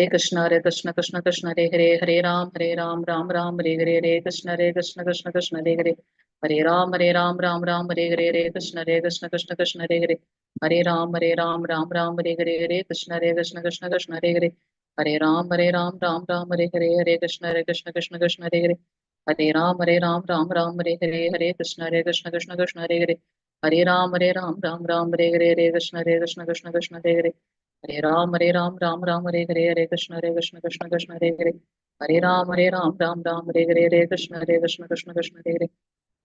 कृष्ण कृष्ण कृष्ण हरे हरे, हरे राम राम राम हरे हरे, हरे कृष्ण कृष्ण कृष्ण हरे हरे, हरे राम राम हरे हरे, हरे कृष्ण कृष्ण कृष्ण हरे राम राम हरे हरे, हरे कृष्ण कृष्ण हरे हरे, हरे राम हरे कृष्ण कृष्ण कृष्ण हरे राम राम कृष्ण कृष्ण हरे हरे,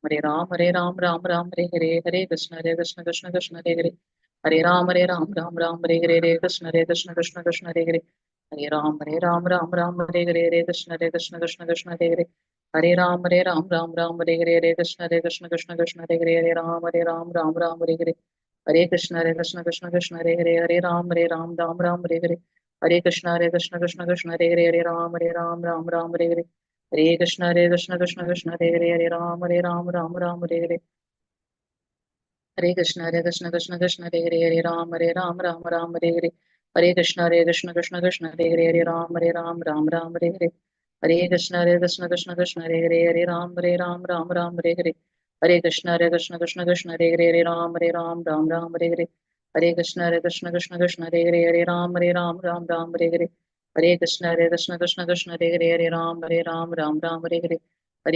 हरे राम हरे कृष्ण कृष्ण हरे हरे, हरे राम हरे कृष्ण कृष्ण कृष्ण हरे हरे, हरे राम हरे कृष्ण कृष्ण हरे हरे, हरे राम हरे कृष्ण हरे हरे, हरे राम हरे कृष्ण कृष्ण हरे हरे, हरे राम हरे कृष्ण कृष्ण हरे हरे, हरे राम हरे कृष्ण कृष्ण हरे हरे, हरे राम हरे कृष्ण कृष्ण हरे हरे, हरे राम हरे कृष्ण कृष्ण हरे हरे, हरे राम हरे हरे, हरे कृष्ण हरे राम हरे हरे, हरे कृष्ण कृष्ण हरे हरे राम हरे हरे, हरे कृष्ण हरे राम हरे हरे, हरे कृष्ण हरे राम हरे हरे, हरे कृष्ण हरे राम हरे हरे, हरे कृष्ण हरे राम हरे हरे, हरे कृष्ण हरे राम हरे हरे, हरे कृष्ण हरे राम हरे हरे, हरे कृष्ण हरे राम हरे हरे, हरे कृष्ण हरे राम हरे हरे, हरे कृष्ण हरे राम हरे हरे, हरे राम हरे हरे, हरे कृष्ण हरे राम हरे हरे, हरे राम हरे हरे,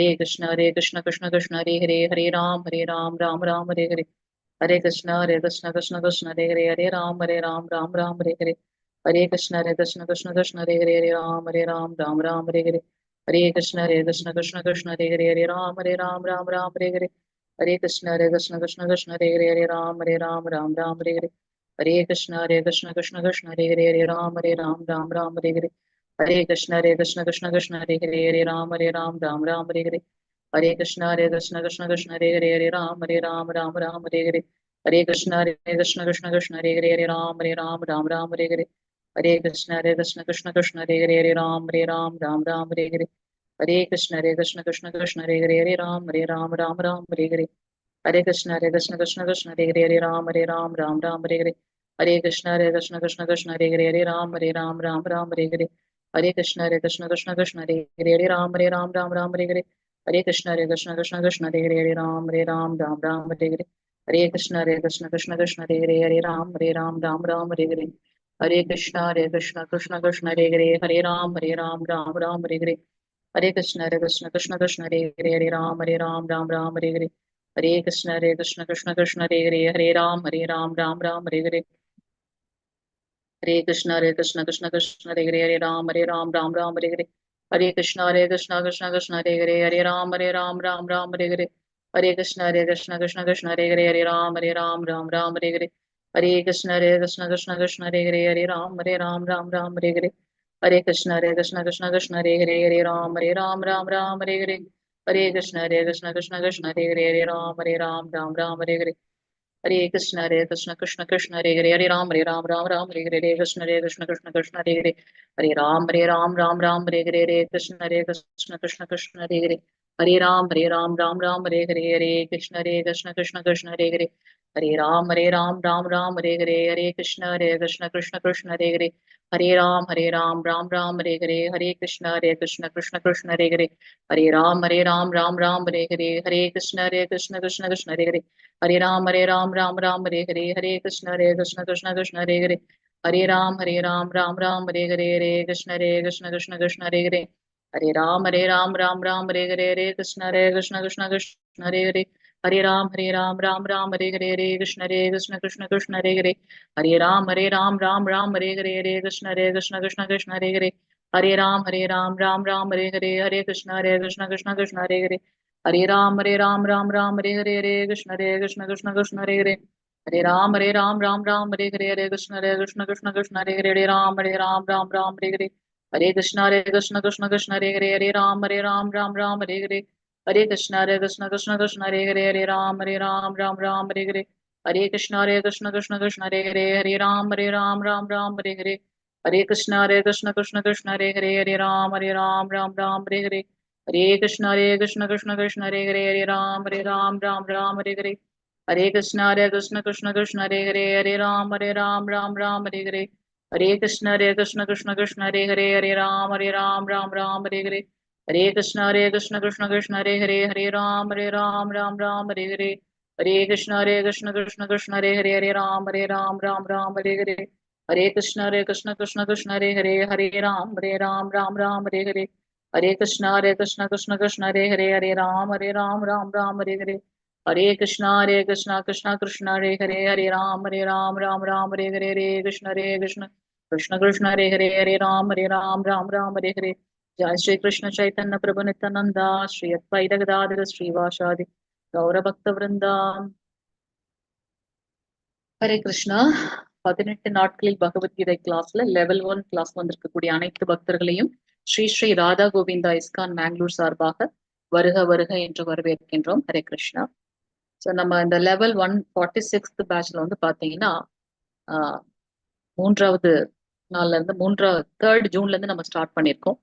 हरे कृष्ण हरे हरे राम हरे हरे, हरे कृष्ण हरे राम हरे हरे, हरे कृष्ण हरे हरे, हरे कृष्ण हरे राम हरे हरे, हरे कृष्ण हरे राम हरे हरे, हरे कृष्ण हरे राम हरे हरे, हरे कृष्ण हरे राम हरे हरे, हरे कृष्ण हरे राम हरे हरे, हरे कृष्ण हरे राम हरे हरे, हरे कृष्ण हरे राम हरे हरे, हरे कृष्ण हरे राम हरे हरे, हरे कृष्ण हरे राम हरे हरे, हरे कृष्ण हरे हरे, हरे कृष्ण हरे हरे, हरे राम हरे हरे, हरे कृष्ण हरे हरे, हरे राम हरे हरे, हरे कृष्ण हरे राम हरे हरे, हरे राम हरे हरे, हरे कृष्ण कृष्ण हरे राम हरे कृष्ण कृष्ण हरे हरे राम हरे कृष्ण कृष्ण हरे हरे राम हरे कृष्ण कृष्ण हरे हरे राम हरे कृष्ण कृष्ण कृष्ण हरे हरे राम हरे कृष्ण कृष्ण कृष्ण हरे हरे राम हरे कृष्ण कृष्ण कृष्ण हरे हरे कृष्ण कृष्ण हरे हरे कृष्ण कृष्ण हरे कृष्ण कृष्ण हरे कृष्ण कृष्ण कृष्ण हरे कृष्ण कृष्ण कृष्ण हरे कृष्ण कृष्ण कृष्ण हरे कृष्ण कृष्ण कृष्ण हरे कृष्ण कृष्ण हरे कृष्ण कृष्ण कृष्ण हरे कृष्ण कृष्ण कृष्ण हरे कृष्ण कृष्ण कृष्ण हरे कृष्ण कृष्ण कृष्ण हरे Ram Hare Krishna Krishna Krishna Hare Hare Hare Ram Ram Ram Hare Hare Hare Krishna Krishna Krishna Hare Hare Hare Ram Ram Ram Hare Hare Hare Krishna Krishna Krishna Hare Hare Hare Ram Ram Ram Hare Hare Hare Krishna Krishna Krishna Hare Hare Hare Ram Ram Hare Hare Hare Krishna Krishna Krishna Hare Hare Hare Ram Ram Hare Hare Hare Krishna Krishna Krishna Hare Hare Hare Ram Hare Hare Hare Krishna Krishna Hare Ram Hare Hare Hare Krishna Krishna Hare Ram Hare Hare Hare Krishna Krishna Hare Ram Hare Hare Jai Shri Krishna Chaitanya Prabhu Nityananda Shri Advaita Gadadhara Shri Vasadi Gaura Bhakta Vrinda Hare Krishna 18 நாட்களில் பகவத்கீதை கிளாஸ்ல level 1 class வந்திருக்கக்கூடிய அனைத்து பக்தர்களையும் Sri Sri Radha Govinda ISKCON Mangalore சார்பாக வருக வருக என்று வரவேற்கின்றோம். Hare Krishna. So நம்ம இந்த லெவல் 146 பேட்ச்ல வந்து பாத்தீங்கன்னா மூன்றாவது நாள்ல இருந்து தேர்ட் ஜூன்ல இருந்து நம்ம ஸ்டார்ட் பண்ணியிருக்கோம்.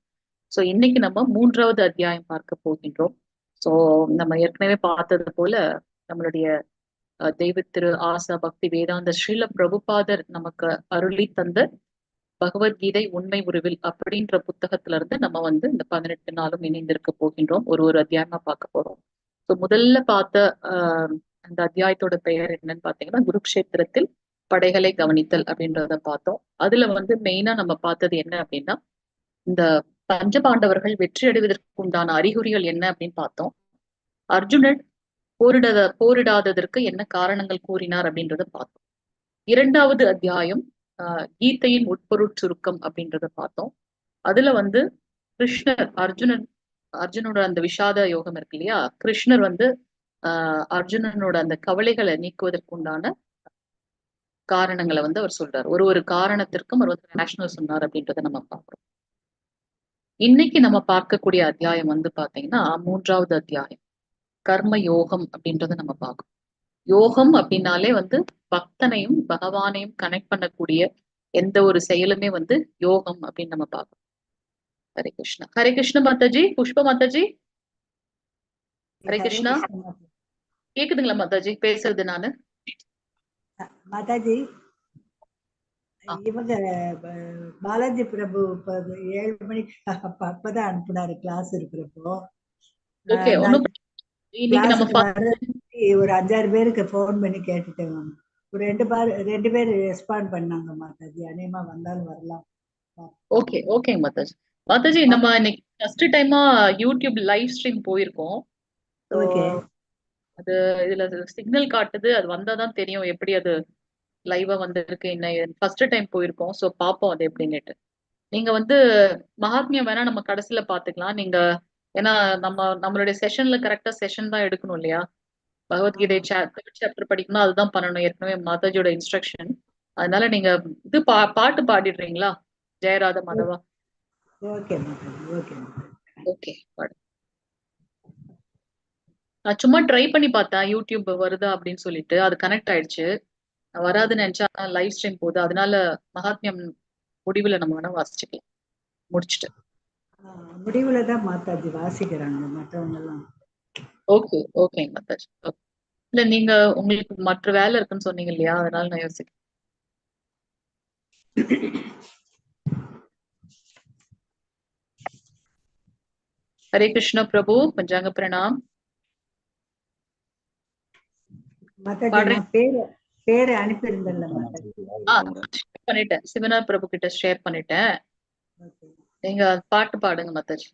ஸோ இன்னைக்கு நம்ம மூன்றாவது அத்தியாயம் பார்க்க போகின்றோம். ஸோ நம்ம ஏற்கனவே பார்த்தது போல நம்மளுடைய தெய்வ திரு ஆசா பக்தி வேதாந்த ஸ்ரீல பிரபுபாதர் நமக்கு அருளி தந்த பகவத்கீதை உண்மை உருவில் அப்படின்ற புத்தகத்துல இருந்து நம்ம வந்து இந்த 18 நாளும் இணைந்திருக்க போகின்றோம். ஒரு அத்தியாயமா பார்க்க போறோம். ஸோ முதல்ல பார்த்த அந்த அத்தியாயத்தோட பெயர் என்னன்னு பாத்தீங்கன்னா குருக்ஷேத்திரத்தில் படைகளை கவனித்தல் அப்படின்றத பார்த்தோம். அதுல வந்து மெயினா நம்ம பார்த்தது என்ன அப்படின்னா இந்த பஞ்சபாண்டவர்கள் வெற்றி அடைவதற்கு உண்டான அறிகுறிகள் என்ன அப்படின்னு பார்த்தோம். அர்ஜுனன் போரிடாததற்கு என்ன காரணங்கள் கூறினார் அப்படின்றத பார்த்தோம். இரண்டாவது அத்தியாயம் கீதையின் உட்பொருட் சுருக்கம் அப்படின்றத பார்த்தோம். அதுல வந்து கிருஷ்ணர் அர்ஜுனோட அந்த விஷாத யோகம் இருக்கு இல்லையா, கிருஷ்ணர் வந்து அர்ஜுனனோட அந்த கவலைகளை நீக்குவதற்கு உண்டான காரணங்களை வந்து அவர் சொல்றார். ஒரு காரணத்திற்கும் அவர் வந்து ரேஷனல் சொன்னார் அப்படின்றத நம்ம பார்க்கிறோம். இன்னைக்கு நம்ம பார்க்கக்கூடிய அத்தியாயம் வந்து பாத்தீங்கன்னா மூன்றாவது அத்தியாயம் கர்ம யோகம் அப்படின்றத நம்ம பார்க்கணும். யோகம் அப்படின்னாலே வந்து பக்தனையும் பகவானையும் கனெக்ட் பண்ணக்கூடிய எந்த ஒரு செயலுமே வந்து யோகம் அப்படின்னு நம்ம பார்க்கணும். ஹரே கிருஷ்ண மாதாஜி. புஷ்ப மாதாஜி. ஹரே கிருஷ்ணா. கேக்குதுங்களா மாதாஜி பேசுறது? நானு மாதாஜி இவங்க பாலாஜி பிரபு 7 மணிக்கு அப்பதான் அனுப்புனாரு கிளாஸ் இருக்கிறப்போ. ஒரு 5-6 பேருக்கு போன் பண்ணி கேட்டுட்டேன். ஒரு 2 பேர் ரெஸ்பாண்ட் பண்ணாங்க மாதாஜி. அநேகமா வந்தாலும் வரலாம். Okay okay Mataji. மாதாஜி நம்ம இன்னைக்கு ஃபர்ஸ்ட் டைமா யூடியூப் லைவ் ஸ்ட்ரீம் போயிருக்கோம். அது இதுல சிக்னல் காட்டுது, அது வந்தாதான் தெரியும் எப்படி அது லைவா வந்திருக்கு. என்ன ஃபர்ஸ்ட் டைம் போயிருக்கோம். சோ பாப்போம் அது எப்படின்னுட்டு. நீங்க வந்து மகாத்மியம் வேணா நம்ம கடைசியில பாத்துக்கலாம். நீங்க ஏன்னா நம்மளுடைய செஷன்ல கரெக்டா செஷன் தான் எடுக்கணும் இல்லையா? பகவத்கீதை சாப்டர் படிக்கணும், அதுதான் பண்ணணும். ஏற்கனவே மாதாஜியோட இன்ஸ்ட்ரக்ஷன். அதனால நீங்க இது பாட்டு பாடிடுறீங்களா? ஜெயராத மாதவா. ஓகே பாடு. நான் சும்மா ட்ரை பண்ணி பார்த்தேன் யூடியூப் வருதா அப்படின்னு சொல்லிட்டு. அது கனெக்ட் ஆயிடுச்சு. வராதுன்னு நினைச்சா லைவ் ஸ்ட்ரீம் போகுது. அதனால மகாத்மியம் முடிவுல நம்ம வேணா வாசிச்சுக்கலாம். முடிச்சுட்டு முடிவுல தான் மாதாஜி வாசிக்கிறாங்க மற்றவங்க எல்லாம். Okay okay Mataji. இல்ல நீங்க உங்களுக்கு மற்ற வேலை இருக்குன்னு சொன்னீங்க இல்லையா, அதனால நான் யோசிக்கிறேன். ஹரே கிருஷ்ண பிரபு. பஞ்சாங்க பிரணாம். பேரை அனுப்பியிருந்தேன்ல பண்ணிட்டேன். சிவனார் பிரபு கிட்ட ஷேர் பண்ணிட்டேன். நீங்க பாட்டு பாடுங்க மாதாஜி.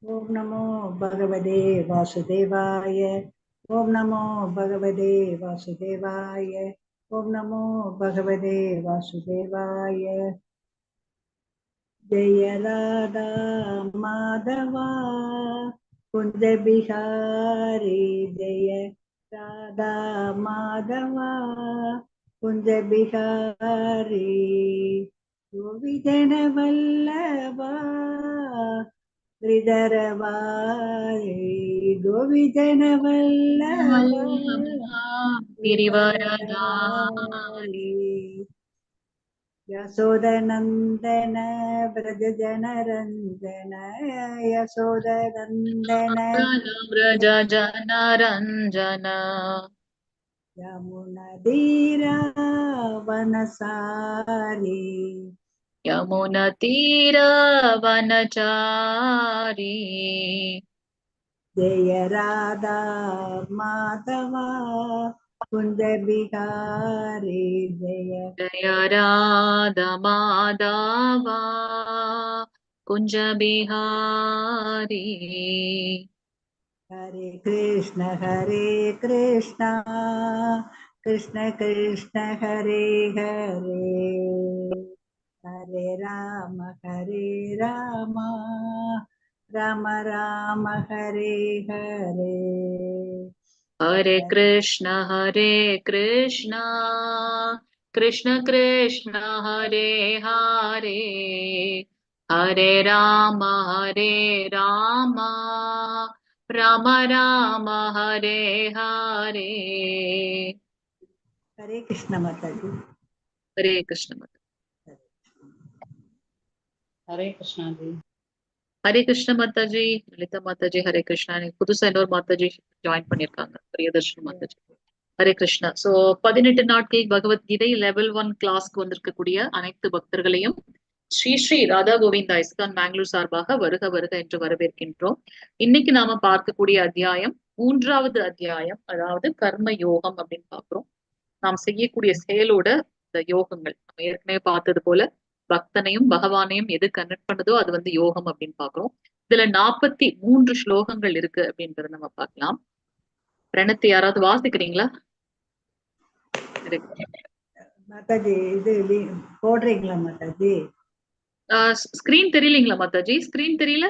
ஓம் நமோ பகவதே வாசுதேவாய. ஓம் நமோ பகவதே வாசுதேவாய. ஓம் நமோ பகவதே வாசுதேவாய. ஜெய ராதா மாதவா குஞ்ச பிஹாரி. ஜெய ராதா மாதவா குஞ்ச பிஹாரி. கோவிஜன வல்லவா கிரிதரவாரி. கோவிஜன வல்லவா கிரிவரதாரி. यशोदनन्दन व्रज जनरञ्जन यशोदनन्दन व्रज जनरञ्जन यमुनदीरा वनसारी यमुनतीरवनचारी जय राधा माधवा कुंज बिहारी जय जय राधा माधवा कुंज बिहारी हरे कृष्ण कृष्ण कृष्ण हरे हरे हरे राम राम राम हरे हरे हरे कृष्ण कृष्ण कृष्ण हरे हरे हरे राम राम राम राम हरे हरे हरे कृष्ण माता जी हरे कृष्ण हरे कृष्णा जी ஹரே கிருஷ்ண மாதாஜி, லலிதா மாதாஜி, ஹரே கிருஷ்ணா. புதுசா இன்னொரு மாதாஜி ஜாயின் பண்ணிருக்காங்க, பிரியதர்ஷன் மாதாஜி. ஹரே கிருஷ்ணா. சோ 18 நாட்கள் பகவத்கீதை லெவல் 1 கிளாஸ்க்கு வந்திருக்கக்கூடிய அனைத்து பக்தர்களையும் ஸ்ரீ ஸ்ரீ ராதா கோவிந்தா இஸ்கான் பெங்களூர் சார்பாக வருக வருக என்று வரவேற்கின்றோம். இன்னைக்கு நாம பார்க்கக்கூடிய அத்தியாயம் 3வது அத்தியாயம், அதாவது கர்ம யோகம் அப்படின்னு பாக்குறோம். நாம் செய்யக்கூடிய செயலோட இந்த யோகங்கள் நம்ம ஏற்கனவே பார்த்தது போல பக்தனையும் பகவானையும் எது கனெக்ட் பண்ணுதோ அது வந்து யோகம் அப்படின்னு பாக்குறோம். இதுல 43 ஸ்லோகங்கள் இருக்கு அப்படின்றத நம்ம பார்க்கலாம். பிரணத்தி யாராவது வாசிக்கிறீங்களா? மாதாஜி இது போடுறீங்களா மாதாஜி? ஸ்கிரீன் தெரியலீங்களா மாதாஜி? ஸ்கிரீன் தெரியல,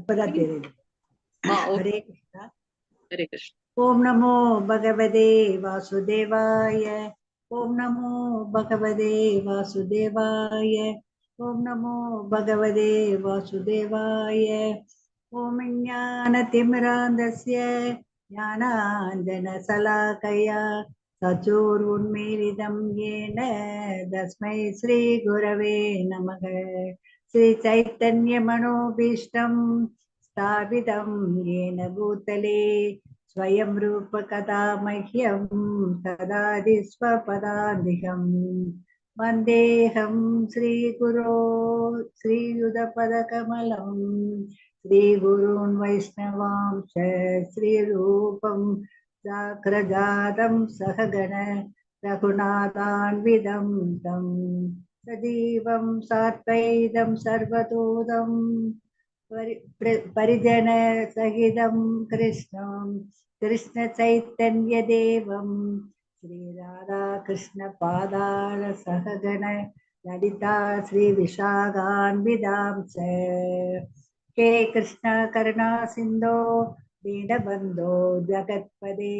இப்பதான் தெரியுது. ஹரே கிருஷ்ணா. ஹரே கிருஷ்ணா. ஓம் நமோ பகவதே வாசுதேவாய ஓம் நமோ பகவதே வாசுதேவாய ஓம் நமோ பகவதே வாசுதேவாய ஓம் ஞானதிமிராந்தஸ்ய ஞானாஞ்சனசலாகயா சச்சுர்வுன்மீலிதம் येन தஸ்மை ஸ்ரீ குரவே நமக. ஸ்ரீ சைத்தன்யமனோபீஷ்டம் स्थापितं येन भूतले स्वयं रूप कदा मह्यं ददाति स्वपदान्तिकं वन्देऽहं श्रीगुरो श्रीयुतपदकमलं श्रीगुरून् वैष्णवांश्च श्रीरूपं साग्रजातं सहगण रघुनाथान्वितं तं सजीवं सात्वैतं सर्वतोदम् परिजन सहितं कृष्ण चैतन्य देवं श्री राधा कृष्ण पादाल सहगण ललिता श्री विशाखान्वितां च हे कृष्ण करुणा सिन्धो दीनबन्धो जगत्पदे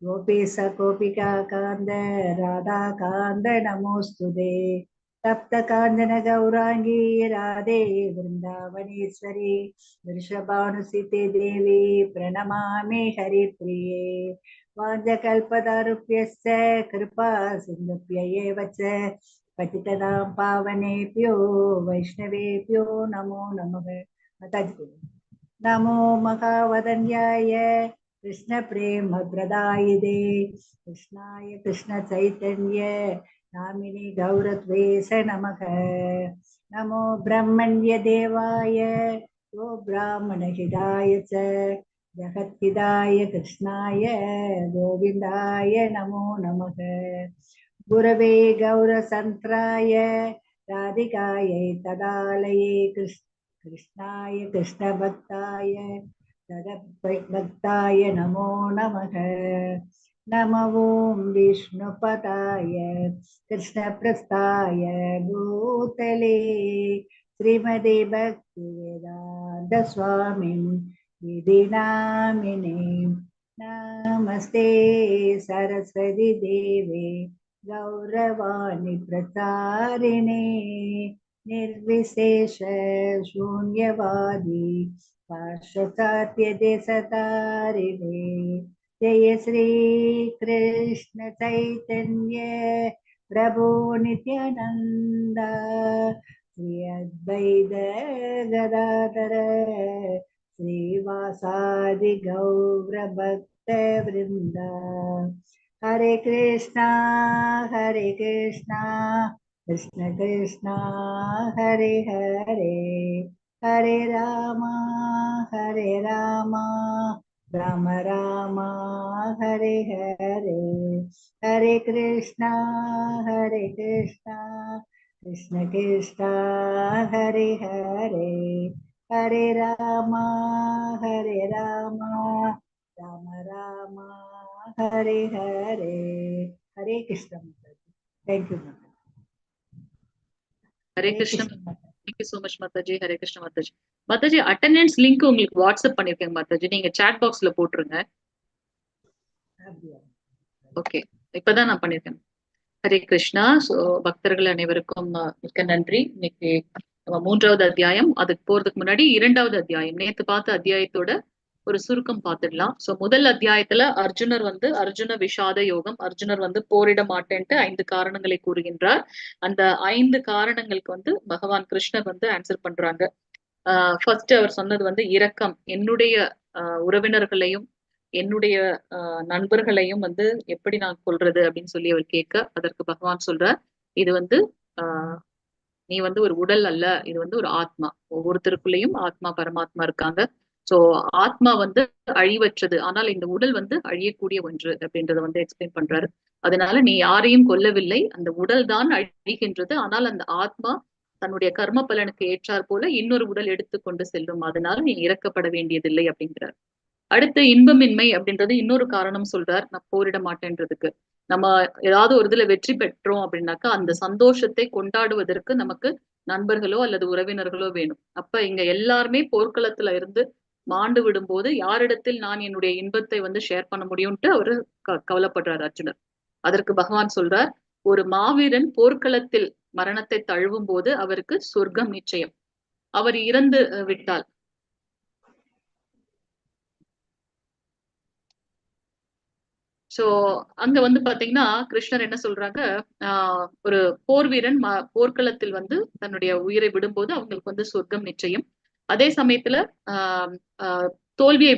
गोपीश गोपिका कान्द राधा कान्द नमोस्तुते तप्त कांचन गौरांगी राधे वृंदावनेश्वरी वृषभानुसुते देवी प्रणमामि हरिप्रिये वाञ्छकल्पतरुभ्यश्च कृपा सिन्धुभ्य एव च पतितनां पावनेभ्यो वैष्णवेभ्यो नमो नमः. नमो महावदन्याय कृष्ण प्रेम प्रदायिदे कृष्णाय कृष्ण चैतन्य नामिनी गौरत्वेश नमः. नमो ब्रह्मण्य देवाय गो ब्राह्मण हिताय च जगद्हिताय कृष्णाय गोविन्दाय नमो नमः. गुरवे गौरसन्त्राय राधिकायै तदालये कृष्णाय कृष्णभक्ताय तदभक्ताय नमो नमः. नमो ॐ विष्णुपदाय कृष्णप्रस्थाय भूतले श्रीमदे भक्तिवेदान्त स्वामिन् विधि नामिने नमस्ते सरस्वती देवे गौरवाणी प्रचारिणे निर्विशेष शून्यवादी पार्श्वचात्यदेशतारिणे जय श्री कृष्ण चैतन्य प्रभु नित्यानंद श्री अद्वैत गदाधर श्रीवासादि गौर भक्त वृंद Hare Krishna Krishna Krishna Hare Hare Hare Rama Ram Ram Hare Hare Hare Krishna Krishna Krishna Hare Hare Hare Ram Ram Ram Hare Hare Hare Krishna thank you Hare Krishna. Thank you so much மாதாஜி. ஹரே கிருஷ்ண மாதாஜி. மாதாஜி அட்டெண்டன்ஸ் லிங்க் உங்களுக்கு வாட்ஸ்அப் பண்ணிருக்கேங்க மாதாஜி, நீங்க சாட் பாக்ஸ்ல போட்டுருங்க. ஓகே, இப்பதான் நான் பண்ணிருக்கேன். ஹரே கிருஷ்ணா. சோ பக்தர்கள் அனைவருக்கும் மிக்க நன்றி. இன்னைக்கு மூன்றாவது அத்தியாயம், அதுக்கு போறதுக்கு முன்னாடி இரண்டாவது அத்தியாயம், நேத்து பார்த்த அத்தியாயத்தோட ஒரு சுருக்கம் பார்த்துடலாம். சோ முதல் அத்தியாயத்துல அர்ஜுன விஷாத யோகம், அர்ஜுனர் போரிட மாட்டேன்ட்டு 5 காரணங்களை கூறுகின்றார். அந்த 5 காரணங்களுக்கு பகவான் கிருஷ்ணர் ஆன்சர் பண்றாங்க. ஃபர்ஸ்ட் அவர் சொன்னது இரக்கம், என்னுடைய உறவினர்களையும் என்னுடைய நண்பர்களையும் எப்படி நான் கொல்றது அப்படின்னு சொல்லி அவர் கேட்க, அதற்கு பகவான் சொல்றார், இது நீ ஒரு உடல் அல்ல, இது ஒரு ஆத்மா. ஒவ்வொருத்தருக்குள்ளேயும் ஆத்மா பரமாத்மா இருக்காங்க. சோ ஆத்மா அழிவற்றது, ஆனால் இந்த உடல் அழியக்கூடிய ஒன்று அப்படின்றத எக்ஸ்பிளைன் பண்றாரு. அதனால நீ யாரையும் கொல்லவில்லை, அந்த உடல் தான் அழிகின்றது, ஆனால் அந்த ஆத்மா தன்னுடைய கர்ம பலனுக்கு ஏற்றார் போல இன்னொரு உடல் எடுத்துக்கொண்டு செல்லும், அதனால நீ இறக்கப்பட வேண்டியதில்லை அப்படிங்கிறார். அடுத்து இன்பமின்மை அப்படின்றது இன்னொரு காரணம் சொல்றார், நான் போரிட மாட்டேன்றதுக்கு. நம்ம ஏதாவது ஒரு இதுல வெற்றி பெற்றோம் அப்படின்னாக்கா அந்த சந்தோஷத்தை கொண்டாடுவதற்கு நமக்கு நண்பர்களோ அல்லது உறவினர்களோ வேணும். அப்ப இங்க எல்லாருமே போர்க்களத்துல இருந்து மாண்டு விடும்போது யாரிடத்தில் நான் என்னுடைய இன்பத்தை ஷேர் பண்ண முடியும்ட்டு அவரு கவலைப்படுறார் அர்ஜுனர். அதற்கு பகவான் சொல்றார், ஒரு மாவீரன் போர்க்களத்தில் மரணத்தை தழுவும் போது அவருக்கு சொர்க்கம் நிச்சயம். அவர் இறந்து விட்டால் சோ அங்க பாத்தீங்கன்னா கிருஷ்ணர் என்ன சொல்றாங்க, ஒரு போர் வீரன் போர்க்களத்தில் தன்னுடைய உயிரை விடும்போது அவங்களுக்கு சொர்க்கம் நிச்சயம். அதே சமயத்துல தோல்வியை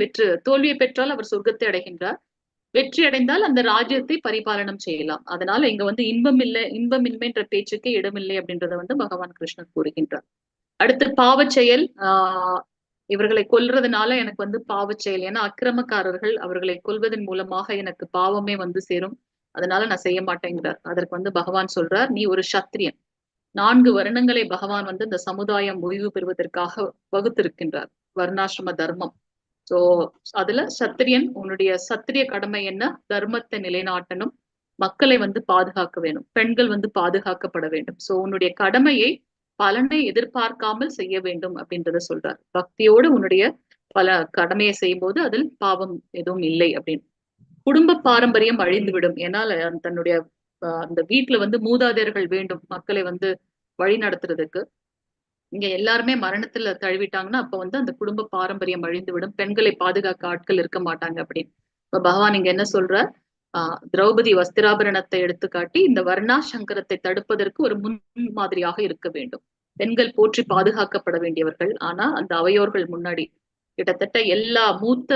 பெற்றால் அவர் சொர்க்கத்தை அடைகின்றார், வெற்றி அடைந்தால் அந்த ராஜ்யத்தை பரிபாலனம் செய்யலாம். அதனால இங்க இன்பமின்மைன்ற பேச்சுக்கு இடமில்லை அப்படின்றத பகவான் கிருஷ்ணர் கூறுகின்றார். அடுத்து பாவச் செயல், இவர்களை கொல்றதுனால எனக்கு பாவச் செயல், ஏன்னா அக்கிரமக்காரர்கள், அவர்களை கொல்வதன் மூலமாக எனக்கு பாவமே சேரும், அதனால நான் செய்ய மாட்டேங்கிறார். அதற்கு பகவான் சொல்றார், நீ ஒரு சத்திரியன். 4 வருணங்களை பகவான் இந்த சமுதாயம் ஓய்வு பெறுவதற்காக வகுத்திருக்கின்றார், வர்ணாசிரம தர்மம். சோ அதுல சத்திரியன், உன்னுடைய சத்திரிய கடமை என்ன, தர்மத்தை நிலைநாட்டணும், மக்களை பாதுகாக்க வேணும், பெண்கள் பாதுகாக்கப்பட வேண்டும். சோ உன்னுடைய கடமையை பலனை எதிர்பார்க்காமல் செய்ய வேண்டும் அப்படின்றத சொல்றார். பக்தியோடு உன்னுடைய பல கடமையை செய்யும் போது அதில் பாவம் எதுவும் இல்லை அப்படின்னு. குடும்ப பாரம்பரியம் அழிந்துவிடும், ஏன்னா தன்னுடைய அந்த வீட்டுல மூதாதையர்கள் வேண்டும் மக்களை வழி நடத்துறதுக்கு. இங்க எல்லாருமே மரணத்துல தழுவிட்டாங்கன்னா அப்ப அந்த குடும்ப பாரம்பரியம் அழிந்துவிடும், பெண்களை பாதுகாக்க ஆட்கள் இருக்க மாட்டாங்க அப்படின்னு. இப்ப பகவான் இங்க என்ன சொல்ற, திரௌபதி வஸ்திராபரணத்தை எடுத்துக்காட்டி இந்த வர்ணாசங்கரத்தை தடுப்பதற்கு ஒரு முன் மாதிரியாக இருக்க வேண்டும். பெண்கள் போற்றி பாதுகாக்கப்பட வேண்டியவர்கள். ஆனா அந்த அவையோர்கள் முன்னாடி கிட்டத்தட்ட எல்லா மூத்த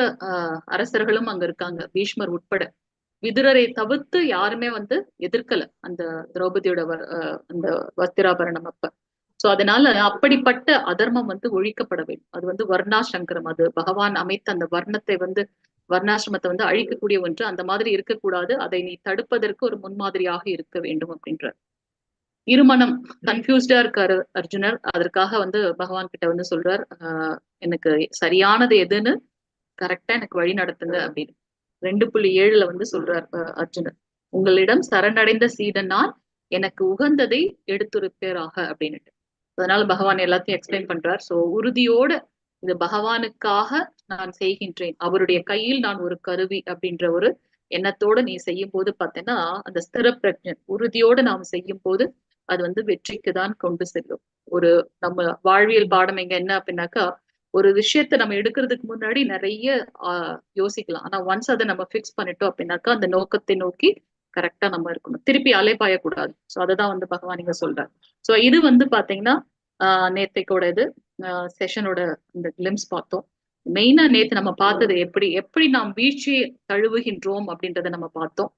அரசர்களும் அங்க இருக்காங்க, பீஷ்மர் உட்பட. விதுரரை தவிர்த்து யாருமே எதிர்க்கல அந்த திரௌபதியோட அந்த வஸ்திராபரணம் அப்ப. சோ அதனால அப்படிப்பட்ட அதர்மம் ஒழிக்கப்பட வேண்டும். அது வர்ணாசங்கரம், அது பகவான் அமைத்த அந்த வர்ணத்தை வர்ணாசிரமத்தை அழிக்கக்கூடிய ஒன்று, அந்த மாதிரி இருக்கக்கூடாது, அதை நீ தடுப்பதற்கு ஒரு முன்மாதிரியாக இருக்க வேண்டும் அப்படின்ற. இருமனம், கன்ஃபியூஸ்டா இருக்காரு அர்ஜுனர். அதற்காக பகவான் கிட்ட சொல்றார், எனக்கு சரியானது எதுன்னு கரெக்டா எனக்கு வழி நடத்துங்க அப்படின்னு. 2.7 சொல்றார் அர்ஜுனர், உங்களிடம் சரணடைந்த சீடனால் எனக்கு உகந்ததை எடுத்துரைப்பேராக அப்படின்னுட்டு. அதனால பகவான் எல்லாத்தையும் எக்ஸ்பிளைன் பண்றார். சோ உறுதியோட இது பகவானுக்காக நான் செய்கின்றேன், அவருடைய கையில் நான் ஒரு கருவி அப்படின்ற ஒரு எண்ணத்தோட நீ செய்யும் போது பார்த்தேன்னா அந்த ஸ்திர பிரஜன் உறுதியோட நாம் செய்யும் போது அது வெற்றிக்கு தான் கொண்டு செல்லும். ஒரு நம்ம வாழ்வியல் பாடம் இங்க என்ன அப்படின்னாக்கா, ஒரு விஷயத்த நம்ம எடுக்கிறதுக்கு முன்னாடி நிறைய யோசிக்கலாம். ஆனா ஒன்ஸ் அதை நம்ம ஃபிக்ஸ் பண்ணிட்டோம் அப்படின்னாக்கா அந்த நோக்கத்தை நோக்கி கரெக்டா நம்ம இருக்கணும். திருப்பி அலைபாயக்கூடாது. ஸோ அததான் வந்து பகவான் இங்க சொல்றாரு. ஸோ இது வந்து பாத்தீங்கன்னா நேத்தைக்கோட இது செஷனோட இந்த கிளிம்ஸ் பார்த்தோம். மெயினா நேத்து நம்ம பார்த்தது எப்படி நாம் வீழ்ச்சியை தழுவுகின்றோம் அப்படின்றத நம்ம பார்த்தோம்.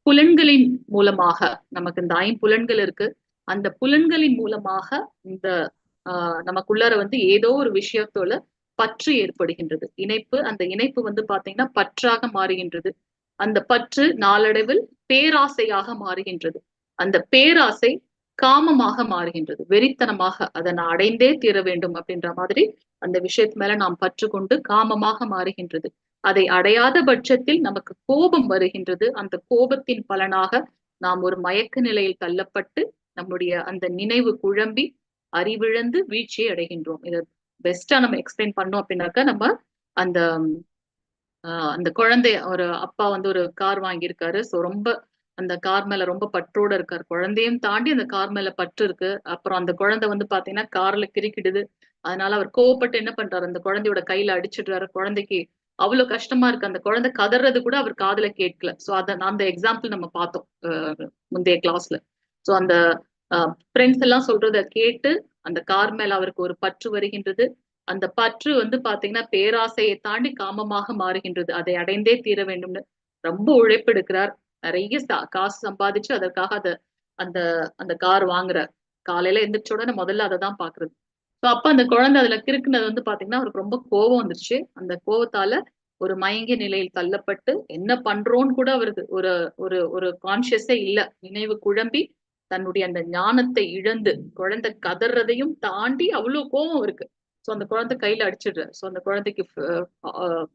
புலன்களின் மூலமாக நமக்கு இந்த ஐம்புலன்கள் இருக்கு. அந்த புலன்களின் மூலமாக இந்த நமக்குள்ளார வந்து ஏதோ ஒரு விஷயத்தோட பற்று ஏற்படுகின்றது. இணைப்பு, அந்த இணைப்பு வந்து பாத்தீங்கன்னா பற்றாக மாறுகின்றது. அந்த பற்று நாளடைவில் பேராசையாக மாறுகின்றது. அந்த பேராசை காமமாக மாறுகின்றது. வெறித்தனமாக அதை நான் அடைந்தே தீர வேண்டும் அப்படின்ற மாதிரி அந்த விஷயத்து மேல நாம் பற்று கொண்டு காமமாக மாறுகின்றது. அதை அடையாத பட்சத்தில் நமக்கு கோபம் வருகின்றது. அந்த கோபத்தின் பலனாக நாம் ஒரு மயக்க நிலையில் தள்ளப்பட்டு நம்முடைய அந்த நினைவு குழம்பி அறிவிழந்து வீழ்ச்சியை அடைகின்றோம். இதை பெஸ்டா நம்ம எக்ஸ்பிளைன் பண்ணோம் அப்படின்னாக்கா நம்ம அந்த அந்த குழந்தை ஒரு அப்பா வந்து ஒரு கார் வாங்கியிருக்காரு. ஸோ ரொம்ப அந்த கார் மேல ரொம்ப பற்றோட இருக்காரு. குழந்தையும் தாண்டி அந்த கார் மேல பற்று இருக்கு. அப்புறம் அந்த குழந்தை வந்து பாத்தீங்கன்னா கார்ல கிறுக்கிடுது. அதனால அவர் கோவப்பட்டு என்ன பண்றாரு, அந்த குழந்தையோட கையில அடிச்சிடுறாரு. குழந்தைக்கு அவ்வளவு கஷ்டமா இருக்கு. அந்த குழந்தை கதறது கூட அவர் காதுல கேட்கல. ஸோ அந்த எக்ஸாம்பிள் நம்ம பார்த்தோம் முந்தைய கிளாஸ்ல. ஸோ அந்த ஃப்ரெண்ட்ஸ் எல்லாம் சொல்றத கேட்டு அந்த கார் மேல அவருக்கு ஒரு பற்று வருகின்றது. அந்த பற்று வந்து பாத்தீங்கன்னா பேராசையை தாண்டி காமமாக மாறுகின்றது. அதை அடைந்தே தீர வேண்டும்னு ரொம்ப உழைப்பு எடுக்கிறார். நிறைய காசு சம்பாதிச்சு அதற்காக அந்த அந்த கார் வாங்குறார். காலையில எந்திரிச்ச உடனே முதல்ல அதை தான் பாக்குறது. ஸோ அப்ப அந்த குழந்தை அதுல கிறுக்குனது வந்து பாத்தீங்கன்னா அவருக்கு ரொம்ப கோபம் வந்துருச்சு. அந்த கோபத்தால ஒரு மயங்கிய நிலையில் தள்ளப்பட்டு என்ன பண்றோன்னு கூட அவருக்கு ஒரு ஒரு ஒரு கான்சியஸே இல்ல. நினைவு குழம்பி தன்னுடைய அந்த ஞானத்தை இழந்து குழந்தை கதறதையும் தாண்டி அவ்வளவு கோபம் இருக்கு. ஸோ அந்த குழந்தை கையில அடிச்சிடுற. ஸோ அந்த குழந்தைக்கு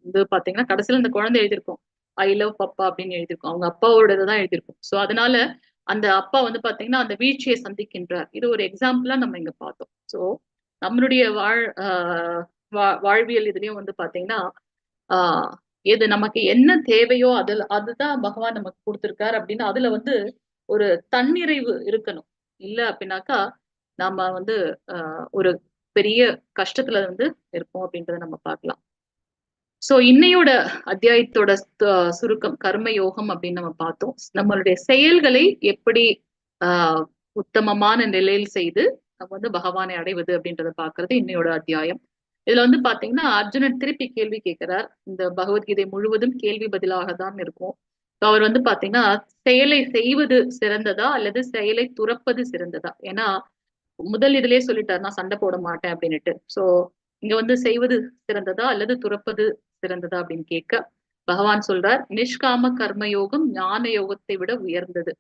இது பாத்தீங்கன்னா கடைசியில அந்த குழந்தை எழுதியிருக்கும் ஐ லவ் பப்பா அப்படின்னு எழுதியிருக்கும். அவங்க அப்பாவோட தான் எழுதியிருக்கும். ஸோ அதனால அந்த அப்பா வந்து பாத்தீங்கன்னா அந்த வீழ்ச்சியை சந்திக்கின்றார். இது ஒரு எக்ஸாம்பிளா நம்ம இங்க பார்த்தோம். ஸோ நம்மளுடைய வாழ்வியல் இதுலயும் வந்து பாத்தீங்கன்னா ஆஹ் எது நமக்கு என்ன தேவையோ அதுதான் பகவான் நமக்கு கொடுத்திருக்காரு அப்படின்னு அதுல வந்து ஒரு தன்னிறைவு இருக்கணும். இல்ல அப்படின்னாக்கா நம்ம வந்து ஒரு பெரிய கஷ்டத்துல வந்து இருப்போம் அப்படின்றத நம்ம பார்க்கலாம். சோ இன்னையோட அத்தியாயத்தோட சுருக்கம் கர்ம யோகம் அப்படின்னு நம்ம பார்த்தோம். நம்மளுடைய செயல்களை எப்படி உத்தமமான நிலையில் செய்து நம்ம வந்து பகவானை அடைவது அப்படின்றத பாக்குறது இன்னையோட அத்தியாயம். இதுல வந்து பாத்தீங்கன்னா அர்ஜுனன் திருப்பி கேள்வி கேட்கிறார். இந்த பகவத்கீதை முழுவதும் கேள்வி பதிலாக தான் இருக்கும். அவர் வந்து பாத்தீங்கன்னா செயலை செய்வது சிறந்ததா அல்லது செயலை துறப்பது சிறந்ததா? ஏன்னா முதல் இதுலயே சொல்லிட்டாரு நான் சண்டை போட மாட்டேன் அப்படின்னுட்டு. சோ இங்க வந்து செய்வது சிறந்ததா அல்லது துறப்பது சிறந்ததா அப்படின்னு கேட்க பகவான் சொல்றார் நிஷ்காம கர்மயோகம் ஞான யோகத்தை விட உயர்ந்தது.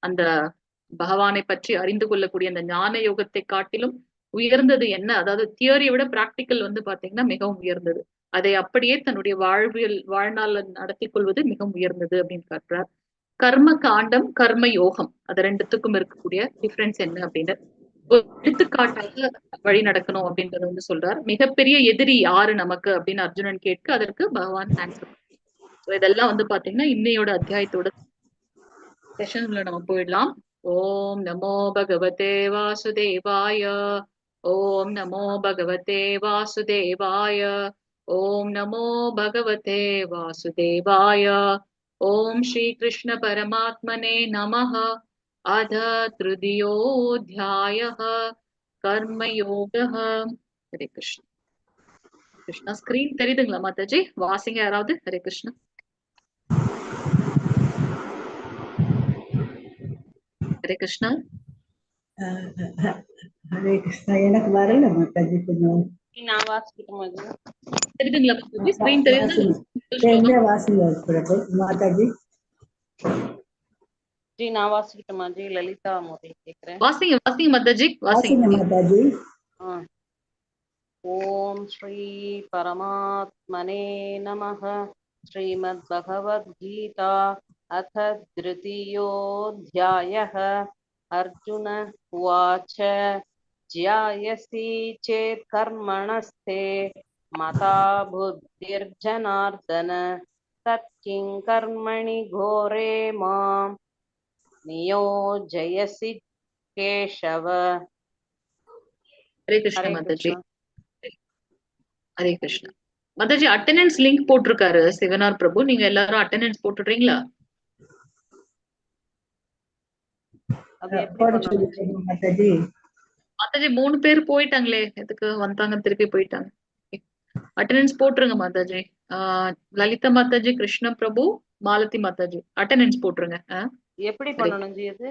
அந்த பகவானை பற்றி அறிந்து கொள்ளக்கூடிய அந்த ஞான யோகத்தை காட்டிலும் உயர்ந்தது என்ன, அதாவது தியரியை விட பிராக்டிக்கல் வந்து பாத்தீங்கன்னா மிகவும் உயர்ந்தது. அதை அப்படியே தன்னுடைய வாழ்நாள் நடத்தி கொள்வது மிகவும் உயர்ந்தது அப்படின்னு காட்டுறார். கர்ம காண்டம் கர்ம யோகம் அது ரெண்டுத்துக்கும் இருக்கக்கூடிய டிஃபரன்ஸ் என்ன அப்படின்னு எடுத்துக்காட்டாக வழி நடக்கணும் அப்படின்றத வந்து சொல்றார். மிகப்பெரிய எதிரி யாரு நமக்கு அப்படின்னு அர்ஜுனன் கேட்க அதற்கு பகவான் ஆன்சர். இதெல்லாம் வந்து பாத்தீங்கன்னா இன்னையோட அத்தியாயத்தோட செஷன்ல நம்ம போயிடலாம். ஓம் நமோ பகவதே வாசுதேவாய. ஓம் நமோ பகவதே வாசுதேவாய. ஓம் நமோ பகவதே வாசுதேவாய. ஓம் ஸ்ரீ கிருஷ்ண பரமாத்மனே நமः. அத திருதியோऽध्यायः கர்மயோகः. ஹரே கிருஷ்ணா. கிருஷ்ணா ஸ்கிரீன் தெரியுதுங்களா மாதாஜி? வாசிங்க யாராவது. ஹரே கிருஷ்ணா. ஹரே கிருஷ்ணா. ஹரே கிருஷ்ணா. எனக்கு வரல மாதாஜி. கொஞ்சம் நான் வாசிக்கிட்டோமா ஜி? தெரியுதுங்களா மாதாஜி? ஸ்கிரீன் தெரியுது மாதாஜி. ஜி நான் வாசிக்கிட்டோமா ஜி? லலிதா மோதி கேக்குறேன். வாசிங்க வாசிங்க மாதாஜி வாசிங்க மாதாஜி. ஓம் ஸ்ரீ பரமாத்மனே நமः. ஸ்ரீமத் பகவத்கீதா அத திருதியோऽध्यायः. அர்ஜுன உவாச்ச ஜ்யாயசி சேத் கர்மணஸ்தே மதா புத்திர்ஜனார்தன தத்கிங் கர்மணி கோரே மாம் நியோஜயசி கேஷவ. ஹரே கிருஷ்ண மாதாஜி. ஹரே கிருஷ்ணா. மாதாஜி அட்டெண்டன்ஸ் லிங்க் போட்டிருக்காரு சிவனார் பிரபு, நீங்க எல்லாரும் அட்டெண்டன்ஸ் போட்டுடுறீங்களா? அது எப்படி போட பண்ணணும் ஜி? சொல்லிருக்கேன் மாதாஜி. மாதாஜி 3 பேர் போயிட்டாங்களே, எதுக்கு வந்தாங்க திருப்பி போயிட்டாங்க. அட்டெண்டன்ஸ் போட்டுருங்க மாதாஜி. லலிதா மாதாஜி, கிருஷ்ண பிரபு, மாலதி மாதாஜி அட்டெண்டன்ஸ் போட்டுருங்க. எப்படி ஹரே. பண்ணணும் ஜி அது?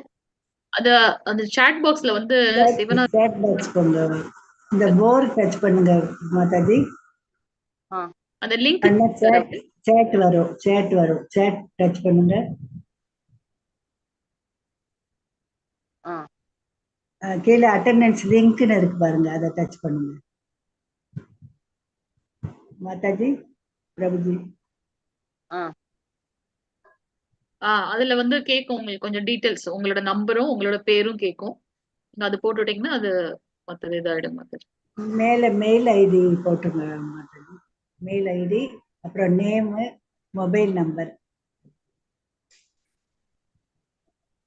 அத அந்த சாட் பாக்ஸ்ல வந்து சிவனார் சேட் பாக்ஸ் கொண்டு இந்த போர் டச் பண்ணுங்க மாதாஜி. ஆ அந்த லிங்க் அண்ணா சேட் வரும், சேட் டச் பண்ணுங்க. ஆ கீழே அட்டெண்டன்ஸ் லிங்க்னு இருக்கு பாருங்க, அதை டச் பண்ணுங்க மாதாஜி, பிரபுஜி. ஆ அதுல வந்து கேட்கும் உங்களுக்கு கொஞ்சம் டீடைல்ஸ், உங்களோட நம்பரும் உங்களோட பேரும் கேட்கும். நீங்க அது போட்டு விட்டீங்கன்னா அது மற்றது இதாயிடும் மாதாஜி. மேல மெயில் ஐடி போட்டுங்க மாதாஜி. மெயில் ஐடி, அப்புறம் name, mobile number.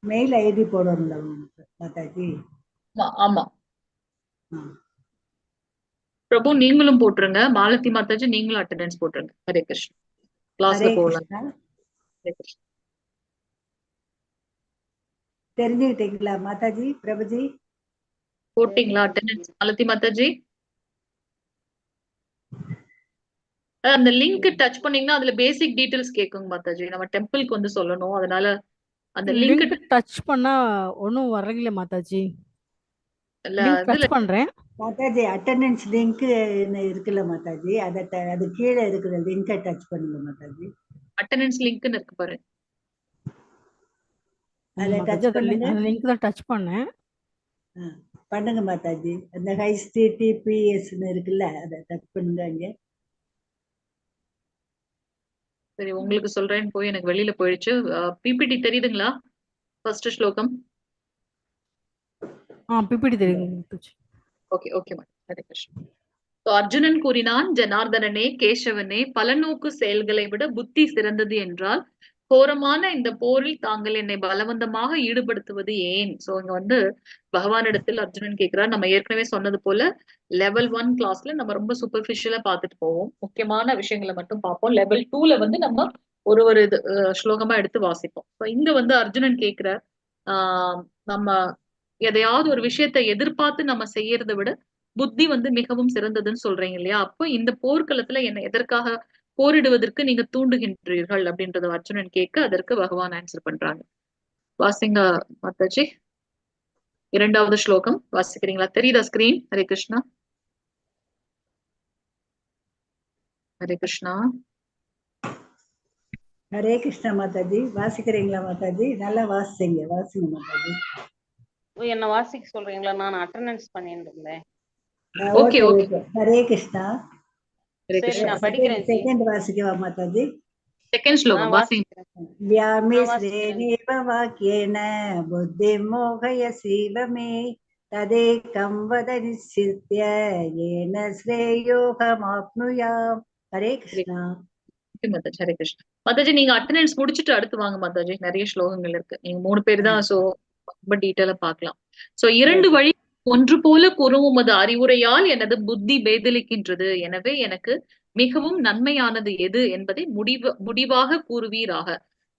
Mail ID போடணும்ல மாதாஜி? ஆமா ஆமா ஆ. பிரபு நீங்களும் போட்டுருங்க, மாலதி மாதாஜி நீங்களும் அட்டெண்டன்ஸ் போட்டுருங்க. ஹரே கிருஷ்ணா. கிளாஸ்ல ஹரே போகலாம். கிருஷ்ணா. ஹரே கிருஷ்ணா. தெரிஞ்சுக்கிட்டீங்களா மாதாஜி, பிரபுஜி? போட்டீங்களா அட்டெண்டன்ஸ் மாலதி மாதாஜி? அந்த லிங்க் டச் பண்ணீங்கன்னா அதுல பேசிக் டீடைல்ஸ் கேட்குங்க மாதாஜி. நம்ம டெம்பிளுக்கு வந்து சொல்லணும், அதனால அந்த லிங்க் லிங்க் டச் பண்ணா ஒன்றும் வரல மாதாஜி. இல்ல லிங்க் இதுல டச் பண்றேன். மாதாஜி அட்டெண்டன்ஸ் லிங்க் இருக்குல்ல மாதாஜி, அது கீழே இருக்கிற லிங்கை டச் பண்ணுங்க மாதாஜி. அட்டெண்டன்ஸ் லிங்க்னு இருக்கு பாரு. அதை மாதாஜி டச் அந்த பண்ணுங்க. அந்த லிங்க் தான் டச் பண்ணேன். பண்ணுங்க மாதாஜி. அந்த HTTPS இருக்குல்ல, அதை டச் பண்ணுங்க. இங்க சரி உங்களுக்கு சொல்றேன்னு போய் எனக்கு வெளியில போயிடுச்சு. பிபிடி தெரியுதுங்களா? ஃபர்ஸ்ட் ஸ்லோகம். பிபிடி தெரியுங்க Mataji. Okay okay madam. Hare Krishna. Arjunan கூறினான், ஜனார்தனனே, கேசவனே, பலநோக்கு செயல்களை விட புத்தி சிறந்தது என்றால் கோரமான இந்த போரில் தாங்கள் என்னை பலவந்தமாக ஈடுபடுத்துவது ஏன்? சோ இங்க வந்து பகவானிடத்தில் அர்ஜுனன் கேட்கிறார். நம்ம ஏற்கனவே சொன்னது போல லெவல் 1 கிளாஸ்ல நம்ம ரொம்ப சூப்பர்ஃபிஷியலா பார்த்துட்டு போவோம், முக்கியமான விஷயங்களை மட்டும் பார்ப்போம். லெவல் 2ல வந்து நம்ம ஒரு ஒரு இது ஸ்லோகமா எடுத்து வாசிப்போம். இங்க வந்து அர்ஜுனன் கேட்கிறார், ஆஹ் நம்ம எதையாவது ஒரு விஷயத்தை எதிர்பார்த்து நம்ம செய்யறதை விட புத்தி வந்து மிகவும் சிறந்ததுன்னு சொல்றீங்க இல்லையா? அப்போ இந்த போர்க்களத்துல என்ன எதற்காக போரிடுவதற்கு நீங்க தூண்டுகின்றீர்கள் அப்படின்றத அர்ஜுனன் கேட்க, அதற்கு பகவான் ஆன்சர் பண்றாங்க. வாசிங்க மாதாஜி. 2வது ஸ்லோகம் வாசிக்கிறீங்களா? தெரியுதா ஸ்கிரீன்? ஹரே கிருஷ்ணா. ஹரே கிருஷ்ணா. ஹரே கிருஷ்ணா மாதாஜி. வாசிக்கிறீங்களா மாதாஜி? நல்லா வாசிங்க மாதாஜி. என்ன வாசிக்க சொல்றீங்களா? நான் அட்டெண்டன்ஸ் பண்ணிட்டு இருந்தேன். Okay okay. ஹரே கிருஷ்ணா. ஹரே சரி கிருஷ்ணா. நான் படிக்கிறேன் ஜி. செகண்ட் வாசிக்கவா மாதாஜி? செகண்ட் ஸ்லோகம் வாசிங்க. வாசிக்கிறேன். व्यामिश्रेणेव वाक्येन बुद्धिं मोहयसीव मे तदेकं वद निश्चित्य येन श्रेयोऽहमाप्नुयाम्. हरे कृष्णा. மாதாஜி. ஹரே கிருஷ்ணா. மாதாஜி நீங்க அட்டெண்டன்ஸ் முடிச்சுட்டு அடுத்து வாங்க மாதாஜி, நிறைய ஸ்லோகங்கள் இருக்கு. நீங்க 3 பேர் தான், சோ ரொம்ப டீட்டெயிலா பார்க்கலாம். சோ 2 வழி ஒன்று போல கூறும் உமது அறிவுரையால் எனது புத்தி பேதலிக்கின்றது. எனவே எனக்கு மிகவும் நன்மையானது எது என்பதை முடிவாக கூறுவீராக.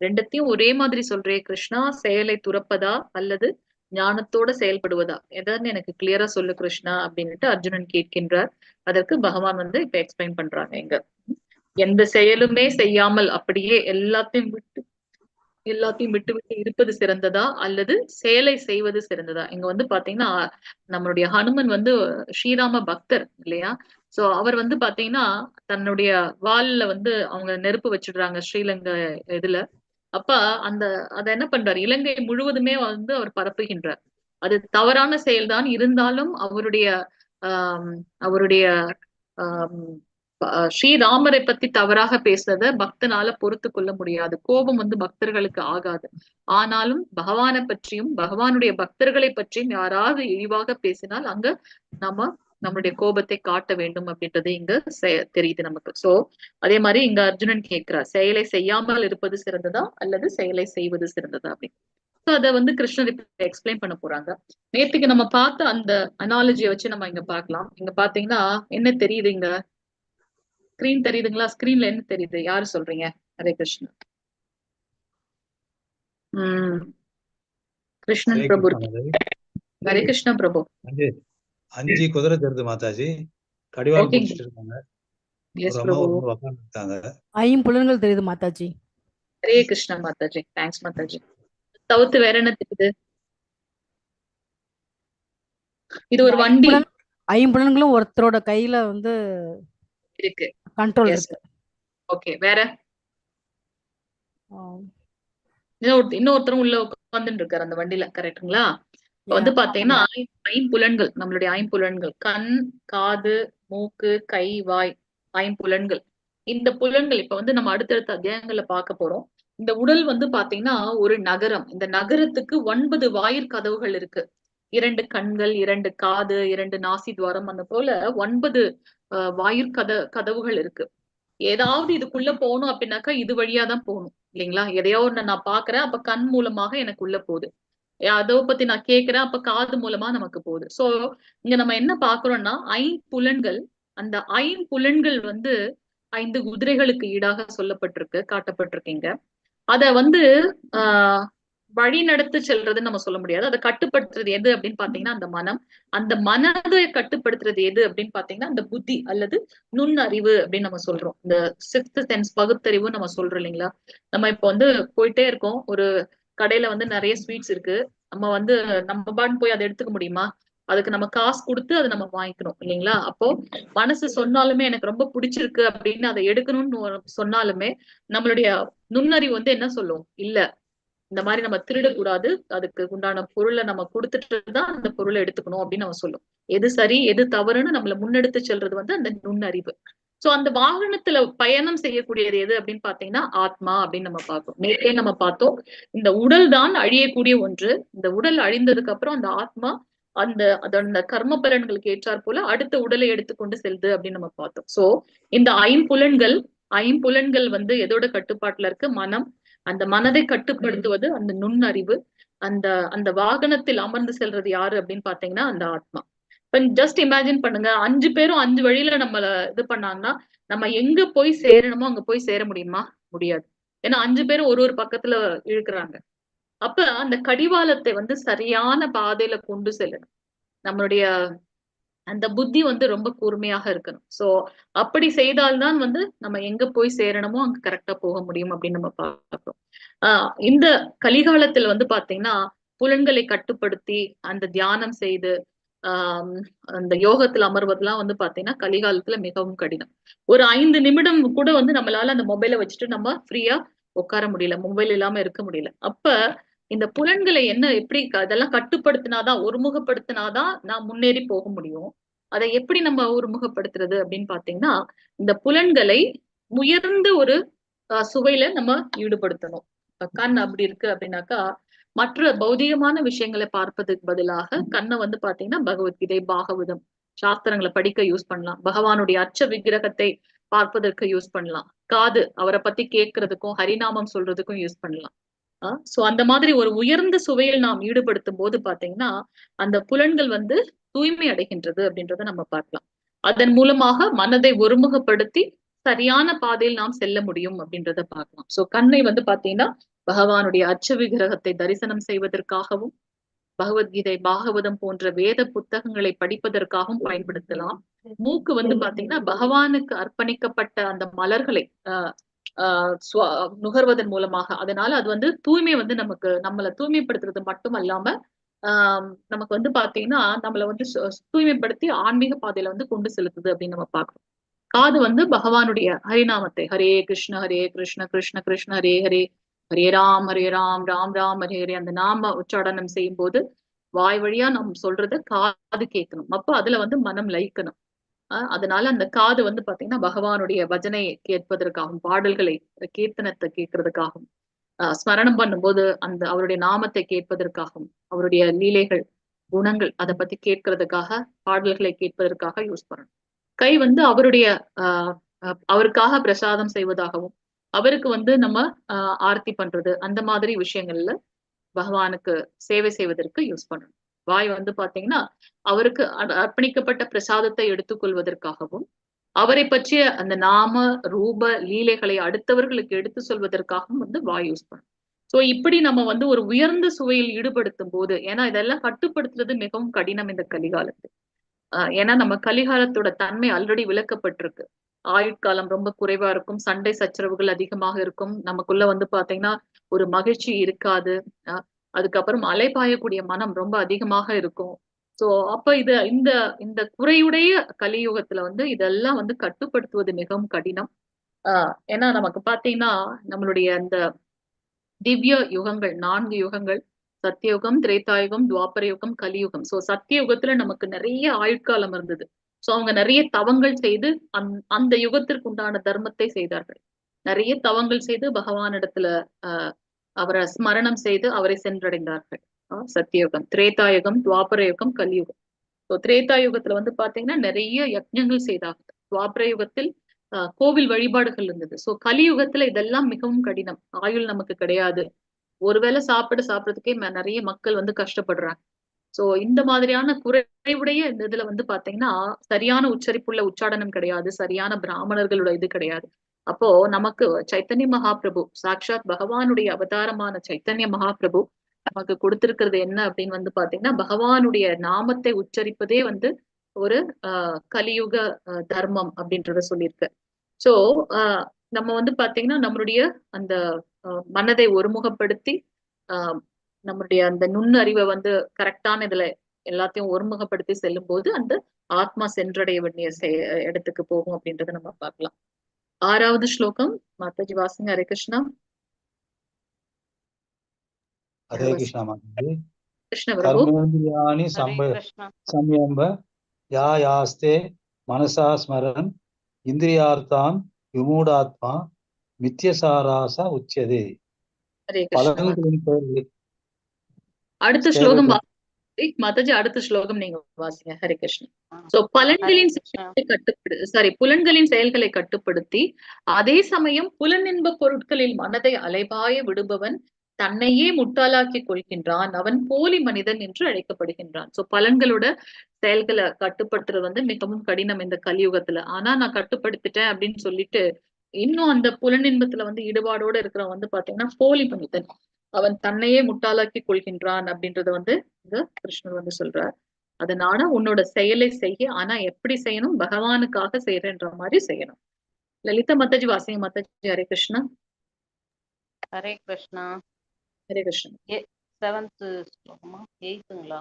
ரெண்டத்தையும் ஒரே மாதிரி சொல்றே கிருஷ்ணா, செயலை துறப்பதா அல்லது ஞானத்தோட செயல்படுவதா, எதான்னு எனக்கு கிளியரா சொல்லு கிருஷ்ணா அப்படின்னுட்டு அர்ஜுனன் கேட்கின்றார். அதற்கு பகவான் வந்து இப்ப எக்ஸ்பிளைன் பண்றாங்க. எங்க எந்த செயலுமே செய்யாமல் அப்படியே எல்லாத்தையும் விட்டு விட்டு இருப்பது சிறந்ததா அல்லது செயலை செய்வது சிறந்ததா? இங்க வந்து பாத்தீங்கன்னா நம்மளுடைய ஹனுமன் வந்து ஸ்ரீராம பக்தர் இல்லையா? சோ அவர் வந்து பாத்தீங்கன்னா தன்னுடைய வால்ல வந்து அவங்க நெருப்பு வச்சிடுறாங்க ஸ்ரீலங்கா இதுல. அப்ப அந்த அதை என்ன பண்றாரு, இலங்கை முழுவதுமே வந்து அவர் பரப்புகின்றார். அது தவறான செயல்தான், இருந்தாலும் அவருடைய ஆஹ் அவருடைய ஆஹ் ஸ்ரீராமரை பத்தி தவறாக பேசுறத பக்தனால பொறுத்து கொள்ள முடியாது. கோபம் வந்து பக்தர்களுக்கு ஆகாது. ஆனாலும் பகவானை பற்றியும் பகவானுடைய பக்தர்களை பற்றியும் யாராவது இழிவாக பேசினால் அங்க நம்ம நம்மளுடைய கோபத்தை காட்ட வேண்டும் அப்படின்றது இங்க தெரியுது நமக்கு. சோ அதே மாதிரி இங்க அர்ஜுனன் கேட்கிறார், செயலை செய்யாமல் இருப்பது சிறந்ததா அல்லது செயலை செய்வது சிறந்ததா அப்படின்னு. சோ அதை வந்து கிருஷ்ணர் இப்ப எக்ஸ்பிளைன் பண்ண போறாங்க. நேத்துக்கு நம்ம பார்த்த அந்த அனாலஜியை வச்சு நம்ம இங்க பார்க்கலாம். இங்க பாத்தீங்கன்னா என்ன தெரியுது, இங்க ஸ்கிரீன் தெரியுதுங்களா? ஸ்கிரீன்ல என்ன தெரியுது? யாரு சொல்றீங்க? ஹரே கிருஷ்ணா. கிருஷ்ணன் ஹரே பிரபு கிருஷ்ணா மாதாஜி. ஹரே கிருஷ்ணா பிரபு. 5 குதிரை தெரியுது மாதாஜி. கடிவாள் ஓகேங்க. பிடிச்சிட்டு இருக்காங்க. எஸ் ஒரு அம்மா பிரபு. வந்து உட்கார்ந்து இருக்காங்க. ஐம்புலன்கள் தெரியுது மாதாஜி. ஹரே கிருஷ்ணா மாதாஜி. தேங்க்ஸ் மாதாஜி. தவிர்த்து வேற என்ன தெரியுது? இது ஒரு வண்டி ஐம்புலன்களும் ஒருத்தரோட கையில வந்து இருக்கு. Control S. இருக்கு. ஓகே, வேற ஆ, இன்னொருத்தரும் உள்ள உட்கார்ந்துட்டு இருக்காரு அந்த வண்டியில, கரெக்ட்டுங்களா? இப்ப வந்து yeah. பாத்தீங்கன்னா ஐம்புலன்கள், நம்மளுடைய ஐம்புலன்கள், கண், காது, மூக்கு, கை, வாய், ஐம்புலன்கள். இந்த புலன்கள் இப்ப வந்து நம்ம அடுத்தடுத்த அத்தியாயங்கள்ல பார்க்க போறோம். இந்த உடல் வந்து பாத்தீங்கன்னா ஒரு நகரம். இந்த நகரத்துக்கு 9 வாயிற்கதவுகள் இருக்கு. 2 கண்கள், 2 காது, 2 நாசி துவாரம், அந்த போல 9 கதவுகள் இருக்கு. ஏதாவது இதுக்குள்ள போகணும் அப்படின்னாக்கா இது வழியா தான் போகணும் இல்லைங்களா? எதையோ ஒண்ணு நான் பாக்குறேன், அப்ப கண் மூலமாக எனக்கு உள்ள போகுது. அதோ பத்தி நான் கேட்கிறேன், அப்ப காது மூலமா நமக்கு போகுது. சோ இங்க நம்ம என்ன பாக்குறோம்னா ஐம்புலன்கள். அந்த ஐம்புலன்கள் வந்து 5 குதிரைகளுக்கு ஈடாக சொல்லப்பட்டிருக்கு, காட்டப்பட்டிருக்கீங்க. அத வந்து ஆஹ் வழி நடத்து செல்றதுன்னு நம்ம சொல்ல முடியாது. அதை கட்டுப்படுத்துறது எது அப்படின்னு பாத்தீங்கன்னா அந்த மனம். அந்த மனதை கட்டுப்படுத்துறது எது அப்படின்னு பாத்தீங்கன்னா அந்த புத்தி அல்லது நுண்ணறிவு அப்படின்னு நம்ம சொல்றோம். இந்த சிக்ஸ்த் சென்ஸ், பகுத்தறிவு நம்ம சொல்றோம் இல்லைங்களா? நம்ம இப்ப வந்து போயிட்டே இருக்கோம், ஒரு கடையில வந்து நிறைய ஸ்வீட்ஸ் இருக்கு. நம்ம வந்து நம்ம பாட்டு போய் அதை எடுத்துக்க முடியுமா? அதுக்கு நம்ம காசு கொடுத்து அதை நம்ம வாங்கிக்கணும் இல்லைங்களா? அப்போ மனசு சொன்னாலுமே எனக்கு ரொம்ப பிடிச்சிருக்கு அப்படின்னு அதை எடுக்கணும்னு சொன்னாலுமே நம்மளுடைய நுண்ணறிவு வந்து என்ன சொல்லும்? இல்ல, இந்த மாதிரி நம்ம திருடக்கூடாது, அதுக்கு உண்டான பொருளை நம்ம கொடுத்துட்டு தான் அந்த பொருளை எடுத்துக்கணும் அப்படின்னு நம்ம சொல்லும். எது சரி எது தவறுன்னு நம்மள முன்னெடுத்து செல்றது வந்து அந்த நுண்ணறிவு. சோ அந்த வாகனத்துல பயணம் செய்யக்கூடியது எது அப்படின்னு பாத்தீங்கன்னா ஆத்மா அப்படின்னு நம்ம பார்த்தோம். நேற்றே நம்ம பார்த்தோம், இந்த உடல் தான் அழியக்கூடிய ஒன்று. இந்த உடல் அழிந்ததுக்கு அப்புறம் அந்த ஆத்மா அதோட கர்ம பலன்களுக்கு ஏற்றாற் போல அடுத்த உடலை எடுத்துக்கொண்டு செல்லுது அப்படின்னு நம்ம பார்த்தோம். சோ இந்த ஐம்புலன்கள் வந்து எதோட கட்டுப்பாட்டுல இருக்கு? மனம். அந்த மனதை கட்டுப்படுத்துவது அந்த நுண்ணறிவு. அந்த அந்த வாகனத்தில் அமர்ந்து செல்றது யாரு அப்படின்னு பாத்தீங்கன்னா அந்த ஆத்மா. இப்ப ஜஸ்ட் இமேஜின் பண்ணுங்க, 5 பேரும் 5 வழியில நம்மள இது பண்ணாங்கன்னா நம்ம எங்க போய் சேரணுமோ அங்க போய் சேர முடியுமா? முடியாது. ஏன்னா 5 பேரும் ஒரு ஒரு பக்கத்துல இழுக்கிறாங்க. அப்ப அந்த கடிவாளத்தை வந்து சரியான பாதையில கொண்டு செல்லணும். நம்மளுடைய அந்த புத்தி வந்து ரொம்ப கூர்மையாக இருக்கணும். சோ அப்படி செய்தால்தான் வந்து நம்ம எங்க போய் சேரணுமோ அங்க கரெக்டா போக முடியும் அப்படின்னு நம்ம பார்க்கிறோம். இந்த கலிகாலத்துல வந்து பாத்தீங்கன்னா புலன்களை கட்டுப்படுத்தி அந்த தியானம் செய்து அந்த யோகத்துல அமர்வதெல்லாம் வந்து பாத்தீங்கன்னா கலிகாலத்துல மிகவும் கடினம். ஒரு 5 நிமிடம் கூட வந்து நம்மளால அந்த மொபைலை வச்சுட்டு நம்ம ஃப்ரீயா உட்கார முடியல, மொபைல் இல்லாம இருக்க முடியல. அப்ப இந்த புலன்களை என்ன எப்படி அதெல்லாம் கட்டுப்படுத்தினாதான், ஒருமுகப்படுத்தினாதான் நான் முன்னேறி போக முடியும். அதை எப்படி நம்ம ஒருமுகப்படுத்துறது அப்படின்னு பாத்தீங்கன்னா இந்த புலன்களை உயர்ந்த ஒரு சுவையில நம்ம ஈடுபடுத்தணும். கண் அப்படி இருக்கு அப்படின்னாக்கா மற்ற பௌதிகமான விஷயங்களை பார்ப்பதற்கு பதிலாக கண்ணை வந்து பாத்தீங்கன்னா பகவத்கீதை, பாகவதம், சாஸ்திரங்களை படிக்க யூஸ் பண்ணலாம். பகவானுடைய அச்ச விக்கிரகத்தை பார்ப்பதற்கு யூஸ் பண்ணலாம். காது அவரை பத்தி கேட்கறதுக்கும் ஹரிநாமம் சொல்றதுக்கும் யூஸ் பண்ணலாம். சோ அந்த மாதிரி ஒரு உயர்ந்த சுவையில் நாம் ஈடுபடுத்தும் போது பாத்தீங்கன்னா அந்த புலன்கள் வந்து தூய்மை அடைகின்றது அப்படின்றத நம்ம பார்க்கலாம். அதன் மூலமாக மனதை ஒருமுகப்படுத்தி சரியான பாதையில் நாம் செல்ல முடியும் அப்படின்றத பார்க்கலாம். சோ கண்ணை வந்து பாத்தீங்கன்னா பகவானுடைய அச்ச விக்கிரகத்தை தரிசனம் செய்வதற்காகவும் பகவத்கீதை, பாகவதம் போன்ற வேத புத்தகங்களை படிப்பதற்காகவும் பயன்படுத்தலாம். மூக்கு வந்து பாத்தீங்கன்னா பகவானுக்கு அர்ப்பணிக்கப்பட்ட அந்த மலர்களை நுகர்வதன் மூலமாக, அதனால அது வந்து தூய்மை வந்து நம்மளை தூய்மைப்படுத்துறது மட்டும் அல்லாம நமக்கு வந்து பாத்தீங்கன்னா நம்மளை வந்து தூய்மைப்படுத்தி ஆன்மீக பாதையில வந்து கொண்டு செலுத்துது அப்படின்னு நம்ம பார்க்கிறோம். காது வந்து பகவானுடைய ஹரிநாமத்தை, ஹரே கிருஷ்ண கிருஷ்ண கிருஷ்ண ஹரே ஹரே, ஹரே ராம் ராம் ராம் ஹரே ஹரே, அந்த நாம உச்சாடனம் செய்யும் போது வாய் வழியா நம்ம சொல்றத காது கேட்கணும். அப்ப அதுல வந்து மனம் லயிக்கணும். அதனால அந்த காது வந்து பாத்தீங்கன்னா பகவானுடைய பஜனை கேட்பதற்காகவும், பாடல்களை கீர்த்தனத்தை கேட்கறதுக்காகவும், ஸ்மரணம் பண்ணும்போது அந்த அவருடைய நாமத்தை கேட்பதற்காகவும், அவருடைய லீலைகள், குணங்கள் அதை பத்தி கேட்கறதுக்காக, பாடல்களை கேட்பதற்காக யூஸ் பண்ணணும். கை வந்து அவருக்காக பிரசாதம் செய்வதாகவும், அவருக்கு வந்து நம்ம ஆர்த்தி பண்றது, அந்த மாதிரி விஷயங்கள்ல பகவானுக்கு சேவை செய்வதற்கு யூஸ் பண்ணணும். வாய் வந்து பாத்தீங்கன்னா அவருக்கு அர்ப்பணிக்கப்பட்ட பிரசாதத்தை எடுத்துக்கொள்வதற்காகவும், அவரை பற்றிய அந்த நாம ரூப லீலைகளை அடுத்தவர்களுக்கு எடுத்து சொல்வதற்காகவும் வந்து வாய் யூஸ் பண்ணும். சோ இப்படி நம்ம வந்து ஒரு உயர்ந்த சுவையில் ஈடுபடுத்தும் போது, ஏன்னா இதெல்லாம் கட்டுப்படுத்துறது மிகவும் கடினம் இந்த கலிகாலத்தில். ஏன்னா நம்ம கலிகாலத்தோட தன்மை ஆல்ரெடி விளக்கப்பட்டிருக்கு. ஆயுட்காலம் ரொம்ப குறைவா இருக்கும், சண்டை சச்சரவுகள் அதிகமாக இருக்கும், நமக்குள்ள வந்து பாத்தீங்கன்னா ஒரு மகிழ்ச்சி இருக்காது. அதுக்கப்புறம் அலைபாயக்கூடிய மனம் ரொம்ப அதிகமாக இருக்கும். சோ அப்ப இந்த இந்த குறையுடைய கலியுகத்துல வந்து இதெல்லாம் வந்து கட்டுப்படுத்துவது மிகவும் கடினம். ஏன்னா நமக்கு பாத்தீங்கன்னா நம்மளுடைய அந்த திவ்ய யுகங்கள் 4 யுகங்கள், சத்தியுகம், திரேதாயுகம், துவாபர யுகம், கலியுகம். சோ சத்தியுகத்துல நமக்கு நிறைய ஆயுட்காலம் இருந்தது. சோ அவங்க நிறைய தவங்கள் செய்து அந்த யுகத்திற்கு உண்டான தர்மத்தை செய்தார்கள். நிறைய தவங்கள் செய்து பகவானிடத்துல அவரை ஸ்மரணம் செய்து அவரை சென்றடைந்தார்கள். சத்தியுகம், திரேதாயுகம், துவாபர யுகம், கலியுகம். ஸோ திரேதா யுகத்துல வந்து பாத்தீங்கன்னா நிறைய யஜ்ஞங்கள் செய்தாங்க. துவாபர யுகத்தில் கோவில் வழிபாடுகள் இருந்தது. சோ கலியுகத்துல இதெல்லாம் மிகவும் கடினம். ஆயுள் நமக்கு கிடையாது. ஒருவேளை சாப்பிடுறதுக்கே நிறைய மக்கள் வந்து கஷ்டப்படுறாங்க. சோ இந்த மாதிரியான குறைவுடைய இந்த இதுல வந்து பாத்தீங்கன்னா சரியான உச்சரிப்புள்ள உச்சாடனம் கிடையாது, சரியான பிராமணர்களோட இது கிடையாது. அப்போ நமக்கு சைத்தன்ய மகாபிரபு, சாக்ஷாத் பகவானுடைய அவதாரமான சைத்தன்ய மகாபிரபு நமக்கு கொடுத்திருக்கிறது என்ன அப்படின்னு வந்து பாத்தீங்கன்னா பகவானுடைய நாமத்தை உச்சரிப்பதே வந்து ஒரு கலியுக தர்மம் அப்படின்றத சொல்லியிருக்கு. சோ நம்ம வந்து பாத்தீங்கன்னா நம்மளுடைய அந்த மனதை ஒருமுகப்படுத்தி நம்மளுடைய அந்த நுண்ணறிவை வந்து கரெக்டான இதுல எல்லாத்தையும் ஒருமுகப்படுத்தி செல்லும் போது அந்த ஆத்மா சென்றடைய வேண்டிய இடத்துக்கு போகும் அப்படின்றத நம்ம பார்க்கலாம். 6வது ஸ்லோகம் மாதாஜி வாசிங்க. ஹரே கிருஷ்ணா. ஹரே கிருஷ்ணா மாதாஜி. கிருஷ்ண பிரபு. கர்மேந்திரியாணி சம்யம்ப யா யாஸ்தே மனசா ஸ்மரன் இந்திரியார்த்தான் விமூடாத்மா மித்யசாராச உச்சதே. பலன்களின் பெயர்களை அடுத்த ஸ்லோகம் மாதாஜி, அடுத்த ஸ்லோகம் நீங்க வாசிங்க. ஹரே கிருஷ்ணா. சோ புலன்களின் செயல்களை கட்டுப்படுத்தி அதே சமயம் புலனின்ப பொருட்களில் மனதை அலைபாய விடுபவன் தன்னையே முட்டாளாக்கி கொள்கின்றான், அவன் போலி மனிதன் என்று அழைக்கப்படுகின்றான். சோ பலன்களோட செயல்களை கட்டுப்படுத்துறது வந்து மிகவும் கடினம் இந்த கலியுகத்துல. ஆனா நான் கட்டுப்படுத்திட்டேன் அப்படின்னு சொல்லிட்டு இன்னும் அந்த புலனின்பத்துல வந்து ஈடுபாடோட இருக்கிறவன் வந்து பாத்தீங்கன்னா போலி மனிதன், அவன் தன்னையே முட்டாளாக்கி கொள்கின்றான் அப்படின்றத வந்து இந்த கிருஷ்ணர் வந்து சொல்றார். அதனால உன்னோட செயலை செய்ய, ஆனா எப்படி செய்யணும்? பகவானுக்காக செய்யறன்ற மாதிரி செய்யணும். லலிதா மாதாஜி வாசிங்க Mataji. Hare Krishna. Hare Krishna. Hare Krishna. 7th ஸ்லோகமா 8ங்களா?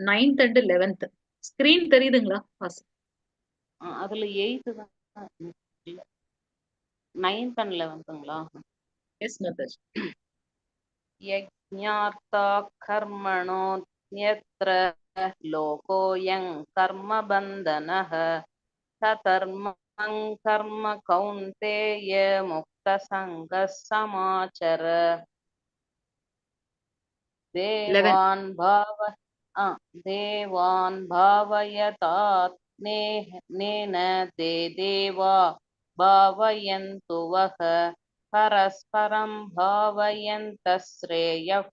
9th and 11th screen தெரியுதுங்களா? வாசி. அதுல 8th தான், 9th and 11ங்களா? எஸ் மாதாஜி. யஜ்ஞார்த்தா கர்மணோத்யத்ர லோகோயம் கர்ம பந்தனஹ சதர்மங் கர்ம கௌந்தேய முக்த சங்கஸ் சமாச்சர தேவான் பாவயதாத்மேன தே தேவா பாவயந்து வஹ பரஸ்பரம் பாவயந்த ஸ்ரேயः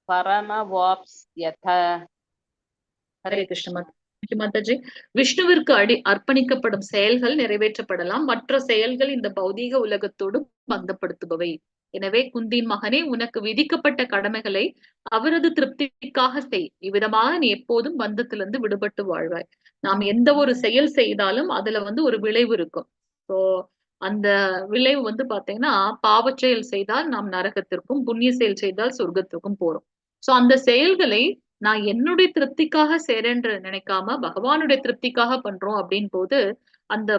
பரமவாப்ஸ்யத. ஹரே கிருஷ்ண மாதாஜி. விஷ்ணுவிற்கு அர்ப்பணிக்கப்படும் செயல்கள் நிறைவேற்றப்படலாம், மற்ற செயல்கள் இந்த பௌதீக உலகத்தோடு பந்தப்படுத்துபவை. எனவே குந்தின் மகனே, உனக்கு விதிக்கப்பட்ட கடமைகளை அவரது திருப்திக்காக செய். இவ்விதமாக நீ எப்போதும் பந்தத்திலிருந்து விடுபட்டு வாழ்வாய். நாம் எந்த ஒரு செயல் செய்தாலும் அதுல வந்து ஒரு விளைவு இருக்கும். சோ அந்த விளைவு வந்து பாத்தீங்கன்னா பாவ செயல் செய்தால் நாம் நரகத்திற்கும், புண்ணிய செயல் செய்தால் சொர்க்கத்திற்கும் போறோம். சோ அந்த செயல்களை நான் என்னுடைய திருப்திக்காக செய்றேன்ற நினைக்காம பகவானுடைய திருப்திக்காக பண்றோம் அப்படின் போது அந்த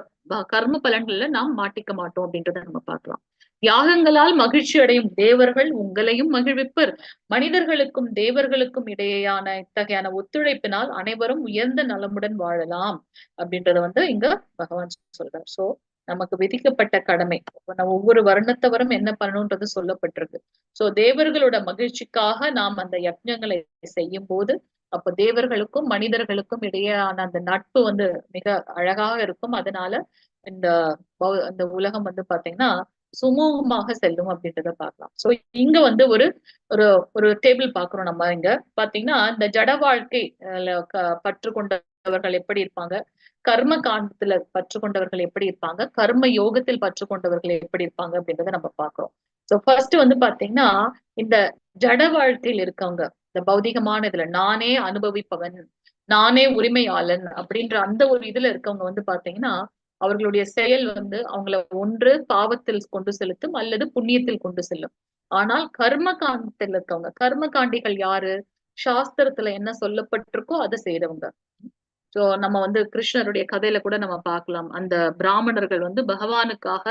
கர்ம பலன்கள்ல நாம் மாட்டிக்க மாட்டோம் அப்படின்றத நம்ம பார்க்கலாம். யாகங்களால் மகிழ்ச்சி அடையும் தேவர்கள் உங்களையும் மகிழ்விப்பர். மனிதர்களுக்கும் தேவர்களுக்கும் இடையேயான இத்தகையான ஒத்துழைப்பினால் அனைவரும் உயர்ந்த நலமுடன் வாழலாம் அப்படின்றத வந்து இங்க பகவான் சொல்றார். சோ நமக்கு விதிக்கப்பட்ட கடமை, ஒவ்வொரு வருணத்தவரும் என்ன பண்ணணும்ன்றது சொல்லப்பட்டிருக்கு. சோ தேவர்களோட மகிழ்ச்சிக்காக நாம் அந்த யஜ்ஞங்களை செய்யும் போது அப்ப தேவர்களுக்கும் மனிதர்களுக்கும் இடையேயான அந்த நட்பு வந்து மிக அழகாக இருக்கும். அதனால இந்த உலகம் வந்து பாத்தீங்கன்னா சுமூகமாக செல்லும் அப்படின்றத பார்க்கலாம். சோ இங்க வந்து ஒரு ஒரு ஒரு டேபிள் பாக்குறோம் நம்ம. இங்க பாத்தீங்கன்னா இந்த ஜட வாழ்க்கை பற்று கொண்டவர்கள் எப்படி இருப்பாங்க, கர்ம காண்டத்துல பற்று கொண்டவர்கள் எப்படி இருப்பாங்க, கர்ம யோகத்தில் பற்று கொண்டவர்கள் எப்படி இருப்பாங்க அப்படின்றத நம்ம பாக்குறோம். சோ ஃபர்ஸ்ட் வந்து பாத்தீங்கன்னா இந்த ஜட வாழ்க்கையில் இருக்கவங்க, இந்த பௌதிகமான இதுல நானே அனுபவிப்பவன், நானே உரிமையாளன் அப்படின்ற அந்த ஒரு இதுல இருக்கவங்க வந்து பாத்தீங்கன்னா அவர்களுடைய செயல் வந்து அவங்கள ஒன்று பாவத்தில் கொண்டு செலுத்தும் அல்லது புண்ணியத்தில் கொண்டு செல்லும். ஆனால் கர்ம காண்டத்தில் இருக்கவங்க, கர்ம காண்டிகள் யாரு, சாஸ்திரத்துல என்ன சொல்லப்பட்டிருக்கோ அதை செய்யறவங்க. சோ நம்ம வந்து கிருஷ்ணருடைய கதையில கூட நம்ம பார்க்கலாம். அந்த பிராமணர்கள் வந்து பகவானுக்காக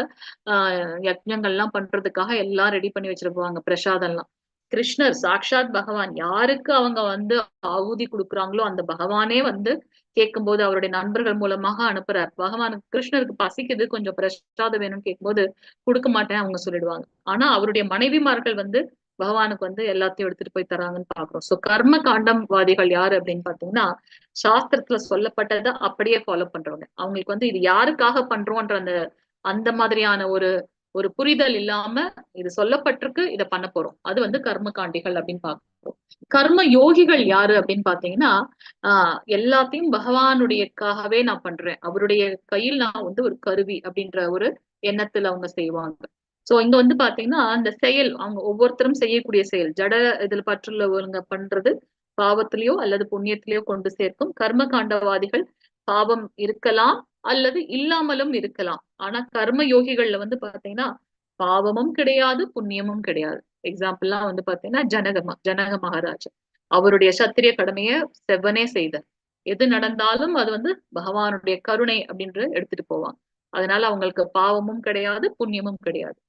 யஜ்ஞங்கள்லாம் பண்றதுக்காக எல்லாம் ரெடி பண்ணி வச்சிருப்பாங்க, பிரசாதம் எல்லாம். கிருஷ்ணர் சாக்ஷாத் பகவான் யாருக்கு அவங்க வந்து ஆகுதி கொடுக்குறாங்களோ அந்த பகவானே வந்து கேட்கும்போது அவருடைய நண்பர்கள் மூலமாக அனுப்புறார். பகவானுக்கு கிருஷ்ணருக்கு பசிக்குது, கொஞ்சம் பிரசாதம் வேணும்னு கேட்கும்போது கொடுக்க மாட்டேன் அவங்க சொல்லிடுவாங்க. ஆனா அவருடைய மனைவிமார்கள் வந்து பகவானுக்கு வந்து எல்லாத்தையும் எடுத்துட்டு போய் தராங்கன்னு பாக்குறோம். சோ கர்ம காண்டம்வாதிகள் யாரு அப்படின்னு பாத்தீங்கன்னா சாஸ்திரத்துல சொல்லப்பட்டதை அப்படியே ஃபாலோ பண்றவங்க. அவங்களுக்கு வந்து இது யாருக்காக பண்றோம்ன்ற அந்த அந்த மாதிரியான ஒரு ஒரு புரிதல் இல்லாம இது சொல்லப்பட்டிருக்கு, இதை பண்ண போறோம், அது வந்து கர்ம காண்டிகள் அப்படின்னு பாக்குறோம். கர்ம யோகிகள் யாரு அப்படின்னு பாத்தீங்கன்னா எல்லாத்தையும் பகவானுடையக்காகவே நான் பண்றேன், அவருடைய கையில் நான் வந்து ஒரு கருவி அப்படின்ற ஒரு எண்ணத்துல அவங்க செய்வாங்க. சோ இங்க வந்து பாத்தீங்கன்னா அந்த செயல் அவங்க ஒவ்வொருத்தரும் செய்யக்கூடிய செயல் ஜட இதுல பற்றுள்ளவங்க பண்றது பாவத்திலேயோ அல்லது புண்ணியத்திலேயோ கொண்டு சேர்க்கும். கர்ம காண்டவாதிகள் பாவம் இருக்கலாம் அல்லது இல்லாமலும் இருக்கலாம். ஆனா கர்ம யோகிகள்ல வந்து பாத்தீங்கன்னா பாவமும் கிடையாது, புண்ணியமும் கிடையாது. எக்ஸாம்பிள்லாம் வந்து பாத்தீங்கன்னா ஜனக மகாராஜா அவருடைய சத்திரிய கடமைய செவ்வனே செய்தார். எது நடந்தாலும் அது வந்து பகவானுடைய கருணை அப்படின்ற எடுத்துட்டு போவாங்க. அதனால அவங்களுக்கு பாவமும் கிடையாது, புண்ணியமும் கிடையாது.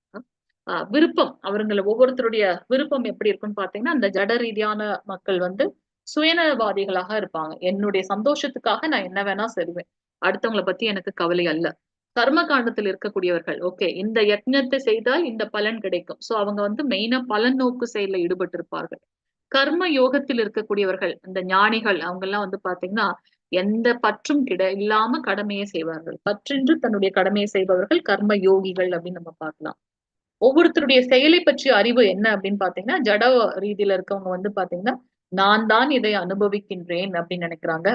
விருப்பம் அவங்கள ஒவ்வொருத்தருடைய விருப்பம் எப்படி இருக்குன்னு பாத்தீங்கன்னா அந்த ஜட ரீதியான மக்கள் வந்து சுயநலவாதிகளாக இருப்பாங்க. என்னுடைய சந்தோஷத்துக்காக நான் என்ன வேணா செய்வேன், அடுத்தவங்களை பத்தி எனக்கு கவலை அல்ல. கர்ம காண்டத்தில் இருக்கக்கூடியவர்கள் ஓகே இந்த யஜ்ஞத்தை செய்தால் இந்த பலன் கிடைக்கும், சோ அவங்க வந்து மெயினா பலன் நோக்கு செயல்ல ஈடுபட்டு இருப்பார்கள். கர்ம யோகத்தில் இருக்கக்கூடியவர்கள் இந்த ஞானிகள் அவங்க எல்லாம் வந்து பாத்தீங்கன்னா எந்த பற்றும் இல்லாம கடமையை செய்வார்கள். பற்றின்றி தன்னுடைய கடமையை செய்பவர்கள் கர்ம யோகிகள் அப்படின்னு நம்ம பார்க்கலாம். ஒவ்வொருத்தருடைய செயலை பற்றிய அறிவு என்ன அப்படின்னு பாத்தீங்கன்னா ஜட ரீதியில இருக்கவங்க வந்து பாத்தீங்கன்னா நான் தான் இதை அனுபவிக்கின்றேன் அப்படின்னு நினைக்கிறாங்க.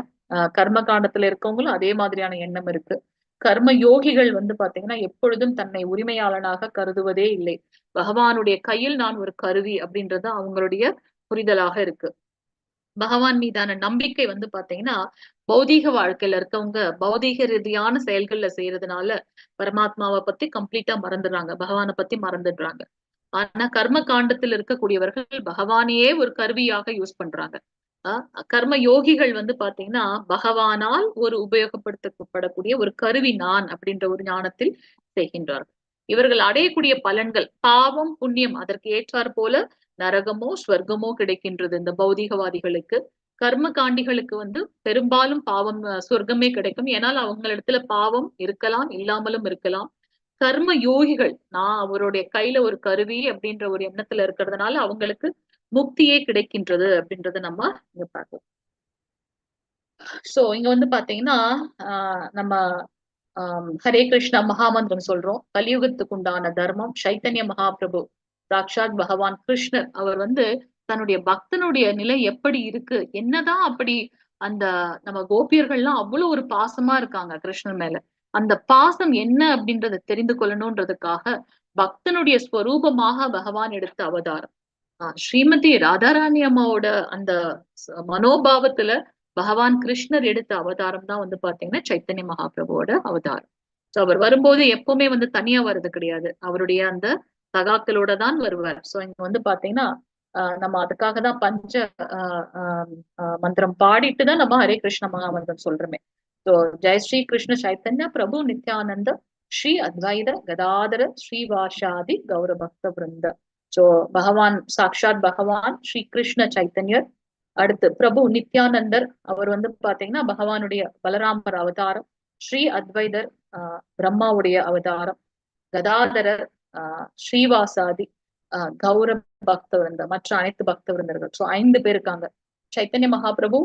கர்ம காண்டத்துல இருக்கவங்களும் அதே மாதிரியான எண்ணம் இருக்கு. கர்ம யோகிகள் வந்து பாத்தீங்கன்னா எப்பொழுதும் தன்னை உரிமையாளனாக கருதுவதே இல்லை, பகவானுடைய கையில் நான் ஒரு கருவி அப்படின்றது அவங்களுடைய புரிதலாக இருக்கு. பகவான் மீதான நம்பிக்கை வந்து பாத்தீங்கன்னா பௌதீக வாழ்க்கையில இருக்கவங்க பௌதீக ரீதியான செயல்கள்ல செய்யறதுனால பரமாத்மாவை பத்தி கம்ப்ளீட்டா மறந்துடுறாங்க, பகவானை பத்தி மறந்துடுறாங்க. ஆனா கர்ம காண்டத்தில் இருக்கக்கூடியவர்கள் பகவானையே ஒரு கருவியாக யூஸ் பண்றாங்க. கர்ம யோகிகள் வந்து பாத்தீங்கன்னா பகவானால் ஒரு உபயோகப்படுத்தப்படக்கூடிய ஒரு கருவி நான் அப்படின்ற ஒரு ஞானத்தில் செய்கின்றார்கள். இவர்கள் அடையக்கூடிய பலன்கள் பாவம் புண்ணியம் அதற்கு ஏற்றாற் போல நரகமோ ஸ்வர்க்கமோ கிடைக்கின்றது இந்த பௌதிகவாதிகளுக்கு. கர்ம காண்டிகளுக்கு வந்து பெரும்பாலும் பாவம் சொர்க்கமே கிடைக்கும், ஏன்னால் அவங்களிடத்துல பாவம் இருக்கலாம் இல்லாமலும் இருக்கலாம். கர்ம யோகிகள் நான் அவருடைய கையில ஒரு கருவி அப்படின்ற ஒரு எண்ணத்துல இருக்கிறதுனால அவங்களுக்கு முக்தியே கிடைக்கின்றது அப்படின்றத நம்ம இங்க பார்க்கலாம். சோ இங்க வந்து பாத்தீங்கன்னா நம்ம ஹரே கிருஷ்ணா மகாமந்திரம் சொல்றோம். கலியுகத்துக்கு உண்டான தர்மம் சைத்தன்ய மகாபிரபு சாக்ஷாத் பகவான் கிருஷ்ணர் அவர் வந்து தன்னுடைய பக்தனுடைய நிலை எப்படி இருக்கு, என்னதான் அப்படி அந்த நம்ம கோபியர்கள்லாம் அவ்வளவு ஒரு பாசமா இருக்காங்க கிருஷ்ணர் மேல. அந்த பாசம் என்ன அப்படின்றத தெரிந்து கொள்ளணும்ன்றதுக்காக பக்தனுடைய ஸ்வரூபமாக பகவான் எடுத்த அவதாரம். ஸ்ரீமதி ராதாராணி அம்மாவோட அந்த மனோபாவத்துல பகவான் கிருஷ்ணர் எடுத்த அவதாரம் தான் வந்து பாத்தீங்கன்னா சைத்தன்ய மகாபிரபுவோட அவதாரம். சோ அவர் வரும்போது எப்பவுமே வந்து தனியா வர்றது கிடையாது, அவருடைய அந்த சகாக்களோட தான் வருவார். சோ இங்க வந்து பாத்தீங்கன்னா நம்ம அதுக்காக தான் பஞ்ச மந்திரம் பாடிட்டு தான் நம்ம ஹரே கிருஷ்ண மகாமந்திரம் சொல்றோமே. சோ ஜெய் ஸ்ரீ கிருஷ்ண சைத்தன்ய பிரபு நித்யானந்த ஸ்ரீ அத்வைத கதாதர ஸ்ரீவாஷாதி கௌர பக்த விருந்த. சோ பகவான் சாக்ஷாத் பகவான் ஸ்ரீ கிருஷ்ண சைத்தன்யர், அடுத்து பிரபு நித்யானந்தர் அவர் வந்து பாத்தீங்கன்னா பகவானுடைய பலராமர் அவதாரம், ஸ்ரீ அத்வைதர் பிரம்மாவுடைய அவதாரம், கதாதரர் ஸ்ரீவாசாதி கௌர பக்த விருந்த மற்ற அனைத்து பக்த விருந்தர்கள். சோ 5 பேர் இருக்காங்க. சைத்தன்ய மகாபிரபு,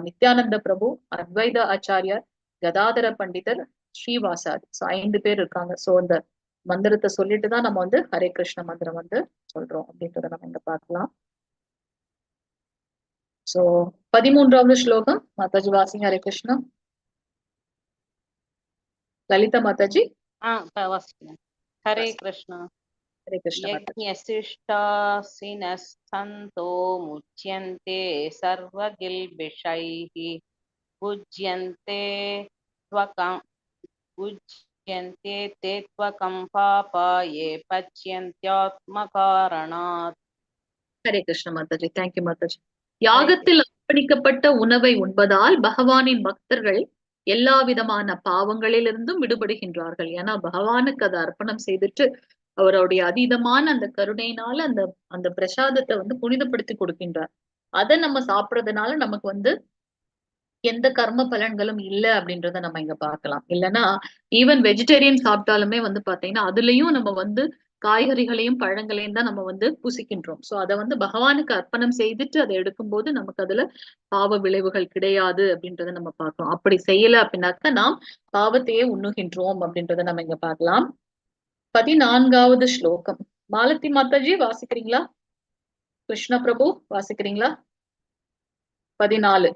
நித்யானந்த பிரபு, அத்வைத ஆச்சாரியார், கதாதர பண்டிதர், ஸ்ரீவாசாதி. சோ 5 பேர் இருக்காங்க. சோ இந்த மந்திரத்தை சொல்லிட்டு தான் நம்ம வந்து ஹரே கிருஷ்ண மந்திரம் வந்து சொல்றோம் அப்படின்றத நம்ம இங்க பார்க்கலாம். சோ 13வது ஸ்லோகம் மாதாஜி வாசிங்க. ஹரே கிருஷ்ணா. லலிதா மாதாஜி. வாசிக்கிறேன். ஹரே கிருஷ்ணா. ஹரே கிருஷ்ண மாதாஜி. யஜ்ஞசிஷ்டாசினः சந்தோ முச்யந்தே சர்வகில்பிஷைः பூஜ்யந்தே தே த்வகம் பாபாயே பச்யந்த்யாத்மகாரணாத். ஹரே கிருஷ்ண மாதாஜி. தேங்க்யூ மாதாஜி. யாகத்தில் அர்ப்பணிக்கப்பட்ட உணவை உண்பதால் பகவானின் பக்தர்கள் எல்லா விதமான பாவங்களிலிருந்தும் விடுபடுகின்றார்கள். ஏன்னா பகவானுக்கு அதை அர்ப்பணம் செய்துட்டு அவருடைய அதீதமான அந்த கருணையினால அந்த பிரசாதத்தை வந்து புனிதப்படுத்தி கொடுக்கின்றார். அதை நம்ம சாப்பிடுறதுனால நமக்கு வந்து எந்த கர்ம பலன்களும் இல்லை அப்படின்றத நம்ம இங்க பார்க்கலாம். இல்லைன்னா ஈவன் வெஜிடேரியன் சாப்பிட்டாலுமே வந்து பாத்தீங்கன்னா அதுலயும் நம்ம வந்து காய்கறிகளையும் பழங்களையும் தான் நம்ம வந்து புசிக்கின்றோம். சோ அதை வந்து பகவானுக்கு அர்ப்பணம் செய்துட்டு அதை எடுக்கும்போது நமக்கு அதுல பாவ விளைவுகள் கிடையாது அப்படின்றத நம்ம பார்க்கிறோம். அப்படி செய்யல அப்படின்னாக்க நாம் பாவத்தையே உண்ணுகின்றோம் அப்படின்றத நம்ம இங்க பார்க்கலாம். 14வது ஸ்லோகம். மாலதி மாதாஜி வாசிக்கிறீங்களா? கிருஷ்ண பிரபு வாசிக்கிறீங்களா? 14.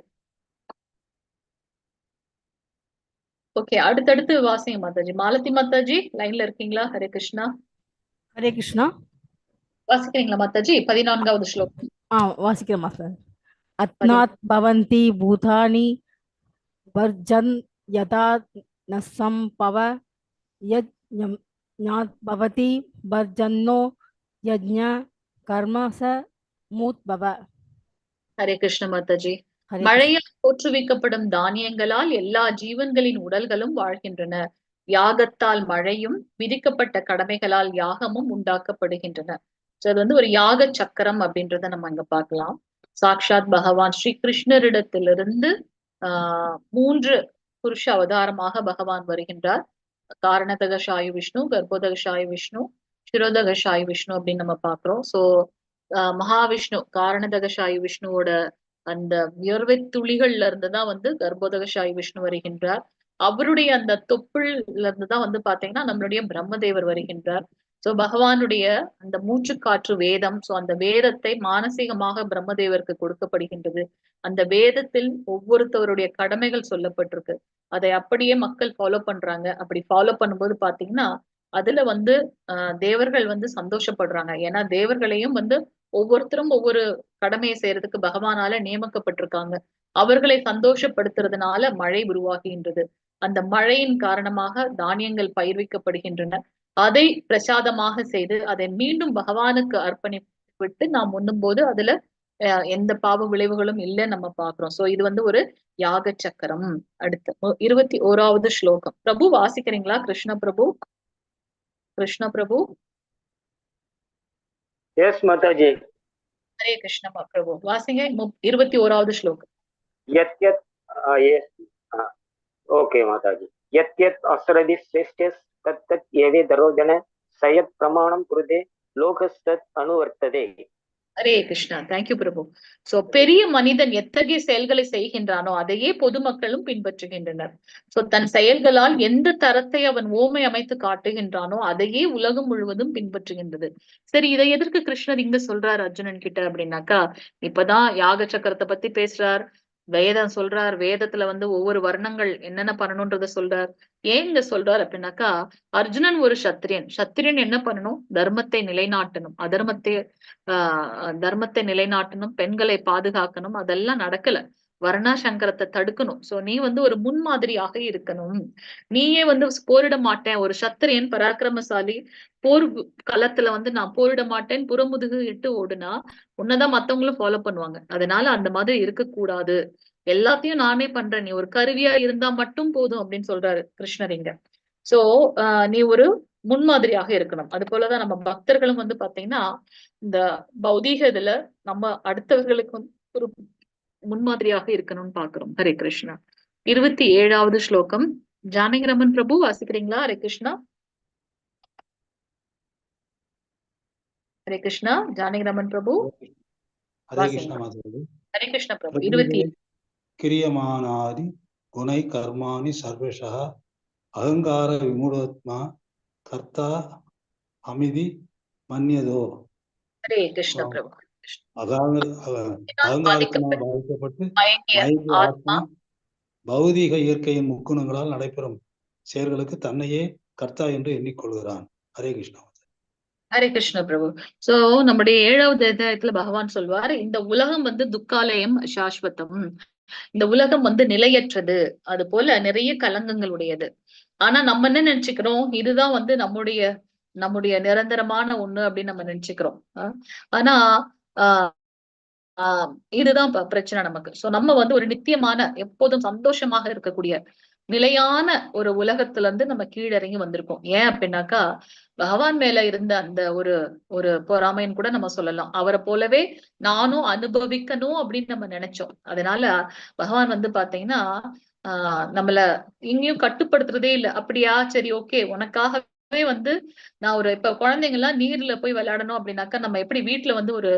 ஓகே, அடுத்தடுத்து வாசிங்க மாதாஜி. மாலதி மாதாஜி லைன்ல இருக்கீங்களா? ஹரே கிருஷ்ணா. ஹரே கிருஷ்ணா. வாசிக்கிறீங்களா மாதாஜி? 14வது ஸ்லோகம். வாசிக்கிறேன் மாதாஜி. அத்னாத் பவந்தி பூதானி வர்ஜன் யதா நசம்பவ யஜ்ஞாத் பவதி வர்ஜன்னோ யஜ்ஞ கர்மச மூத்பவ. ஹரே கிருஷ்ண மாதாஜி. மழையால் தோற்றுவிக்கப்படும் தானியங்களால் எல்லா ஜீவன்களின் உடல்களும் வாழ்கின்றன. யாகத்தால் மழையும் விதிக்கப்பட்ட கடமைகளால் யாகமும் உண்டாக்கப்படுகின்றன. சோ அது வந்து ஒரு யாக சக்கரம் அப்படின்றத நம்ம இங்க பார்க்கலாம். சாக்ஷாத் பகவான் ஸ்ரீ கிருஷ்ணரிடத்திலிருந்து 3 புருஷ அவதாரமாக பகவான் வருகின்றார். காரணதகஷாயு விஷ்ணு, கர்ப்போதகஷாயு விஷ்ணு, சிரோதகஷாயு விஷ்ணு அப்படின்னு நம்ம பாக்குறோம். சோ மகாவிஷ்ணு காரணதகஷாயு விஷ்ணுவோட அந்த வியர்வை துளிகள்ல இருந்துதான் வந்து கர்ப்போதகஷாயு விஷ்ணு வருகின்றார். அவருடைய அந்த தொப்புள்ல இருந்துதான் வந்து பாத்தீங்கன்னா நம்மளுடைய பிரம்மதேவர் வருகின்றார். சோ பகவானுடைய அந்த மூச்சுக்காற்று வேதம், சோ அந்த வேதத்தை மானசீகமாக பிரம்மதேவருக்கு கொடுக்கப்படுகின்றது. அந்த வேதத்தில் ஒவ்வொருத்தவருடைய கடமைகள் சொல்லப்பட்டிருக்கு. அதை அப்படியே மக்கள் ஃபாலோ பண்றாங்க. அப்படி ஃபாலோ பண்ணும்போது பாத்தீங்கன்னா அதுல வந்து தேவர்கள் வந்து சந்தோஷப்படுறாங்க. ஏன்னா தேவர்களையும் வந்து ஒவ்வொருத்தரும் ஒவ்வொரு கடமையை செய்யறதுக்கு பகவானால நியமிக்கப்பட்டிருக்காங்க. அவர்களை சந்தோஷப்படுத்துறதுனால மழை உருவாகுகின்றது. அந்த மழையின் காரணமாக தானியங்கள் பயிர்விக்கப்படுகின்றன. அதை பிரசாதமாக செய்து அதை மீண்டும் பகவானுக்கு அர்ப்பணிவிட்டு நாம் உண்ணும் போது அதுல எந்த பாவ விளைவுகளும் இல்லைன்னு நம்ம பாக்குறோம். சோ இது வந்து ஒரு யாக சக்கரம். அடுத்து 21வது ஸ்லோகம். பிரபு வாசிக்கிறீங்களா? கிருஷ்ண பிரபு. கிருஷ்ண பிரபு. எஸ் மாதாஜி. ஹரே கிருஷ்ண பிரபு வாசிங்க 21வது ஸ்லோகம். யத் யத் ஓகே மாதாஜி. யத் யத் அஸ்ரதி ஸ்ரேஷ்டஸ் தத் தத் ஏவே தரோஜன சயத் பிரமாணம் குருதே லோகஸ்தத் அனுவர்த்ததே. ஹரே கிருஷ்ணா. தேங்க்யூ பிரபு. சோ பெரிய மனிதன் எத்தகைய செயல்களை செய்கின்றானோ அதையே பொதுமக்களும் பின்பற்றுகின்றனர். சோ தன் செயல்களால் எந்த தரத்தை அவன் ஓமை அமைத்து காட்டுகின்றானோ அதையே உலகம் முழுவதும் பின்பற்றுகின்றது. சரி, இதை எதற்கு கிருஷ்ணர் இங்க சொல்றார் அர்ஜுனன் கிட்ட அப்படின்னாக்கா, இப்பதான் யாக சக்கரத்தை பத்தி பேசுறார். வேதம் சொல்றார். வேதத்துல வந்து ஒவ்வொரு வர்ணங்கள் என்னென்ன பண்ணணும்ன்றத சொல்றார். ஏன் இங்க சொல்றார் அப்படின்னாக்கா, அர்ஜுனன் ஒரு சத்திரியன். சத்திரியன் என்ன பண்ணணும்? தர்மத்தை நிலைநாட்டணும். தர்மத்தை நிலைநாட்டணும், பெண்களை பாதுகாக்கணும். அதெல்லாம் நடக்கல. வர்ணாசங்கரத்தை தடுக்கணும். சோ நீ வந்து ஒரு முன்மாதிரியாக இருக்கணும். நீயே வந்து போரிட மாட்டேன், ஒரு சத்திரியன் பராக்கிரமசாலி போர் களத்துல வந்து நான் போரிட மாட்டேன் புறமுதுகு இட்டு ஓடுனா உன்னதான் மத்தவங்களும் ஃபாலோ பண்ணுவாங்க. அதனால அந்த மாதிரி இருக்கக்கூடாது. எல்லாத்தையும் நானே பண்றேன், நீ ஒரு கருவியா இருந்தா மட்டும் போதும் அப்படின்னு சொல்றாரு கிருஷ்ணர் இங்க. சோ நீ ஒரு முன்மாதிரியாக இருக்கணும். அது போலதான் நம்ம பக்தர்களும் வந்து பாத்தீங்கன்னா இந்த பௌதீக இதுல நம்ம அடுத்தவர்களுக்கு வந்து ஒரு முன்மாதிரியாக இருக்கணும்னு பாக்குறோம். ஹரே கிருஷ்ணா. 27வது ஸ்லோகம். ஜானகிரமன் பிரபு வாசிக்கிறீங்களா? ஹரே கிருஷ்ணா. ஹரே கிருஷ்ணா. ஜானகிரமன் பிரபு. ஹரே கிருஷ்ணா மாதாஜி. ஹரே கிருஷ்ண பிரபு. 27. கிரியமானாதி குணை கர்மாணி சர்வஷா அகங்கார விமூடாத்மா கர்த்தா அமிதி மன்யதோ. ஹரே கிருஷ்ண பிரபு. அகங்காரத்தினால் பாதிக்கப்பட்டு மயங்கிய ஆத்மா பௌதீக இயற்கையின் முக்குணங்களால் நடைபெறும் செயல்களுக்கு தன்னையே கர்த்தா என்று எண்ணிக்கொள்கிறான். ஹரே கிருஷ்ணா. ஹரே கிருஷ்ண பிரபு. சோ நம்முடைய 7வது அத்தியாயத்துல பகவான் சொல்வார், இந்த உலகம் வந்து துக்காலயம் சாஸ்வதம், இந்த உலகம் வந்து நிலையற்றது, அது போல நிறைய கலங்கங்கள் உடையது. ஆனா நம்ம என்ன நினைச்சுக்கிறோம், இதுதான் வந்து நம்முடைய நம்முடைய நிரந்தரமான ஒண்ணு அப்படின்னு நம்ம நினைச்சுக்கிறோம். ஆனா ஆஹ் ஆஹ் இதுதான் பிரச்சனை நமக்கு. சோ நம்ம வந்து ஒரு நித்தியமான எப்போதும் சந்தோஷமாக இருக்கக்கூடிய நிலையான ஒரு உலகத்துல இருந்து நம்ம கீழிறங்கி வந்திருக்கோம். ஏன் அப்படின்னாக்கா பகவான் மேல இருந்த அந்த ஒரு ஒரு பொறாமைன்னு கூட நம்ம சொல்லலாம். அவரை போலவே நானும் அனுபவிக்கணும் அப்படின்னு நம்ம நினைச்சோம். அதனால பகவான் வந்து பாத்தீங்கன்னா நம்மள இங்கேயும் கட்டுப்படுத்துறதே இல்லை. அப்படியா, சரி ஓகே, உனக்காகவே வந்து நான் ஒரு இப்ப குழந்தைங்க எல்லாம் நீர்ல போய் விளையாடணும் அப்படின்னாக்கா நம்ம எப்படி வீட்டுல வந்து ஒரு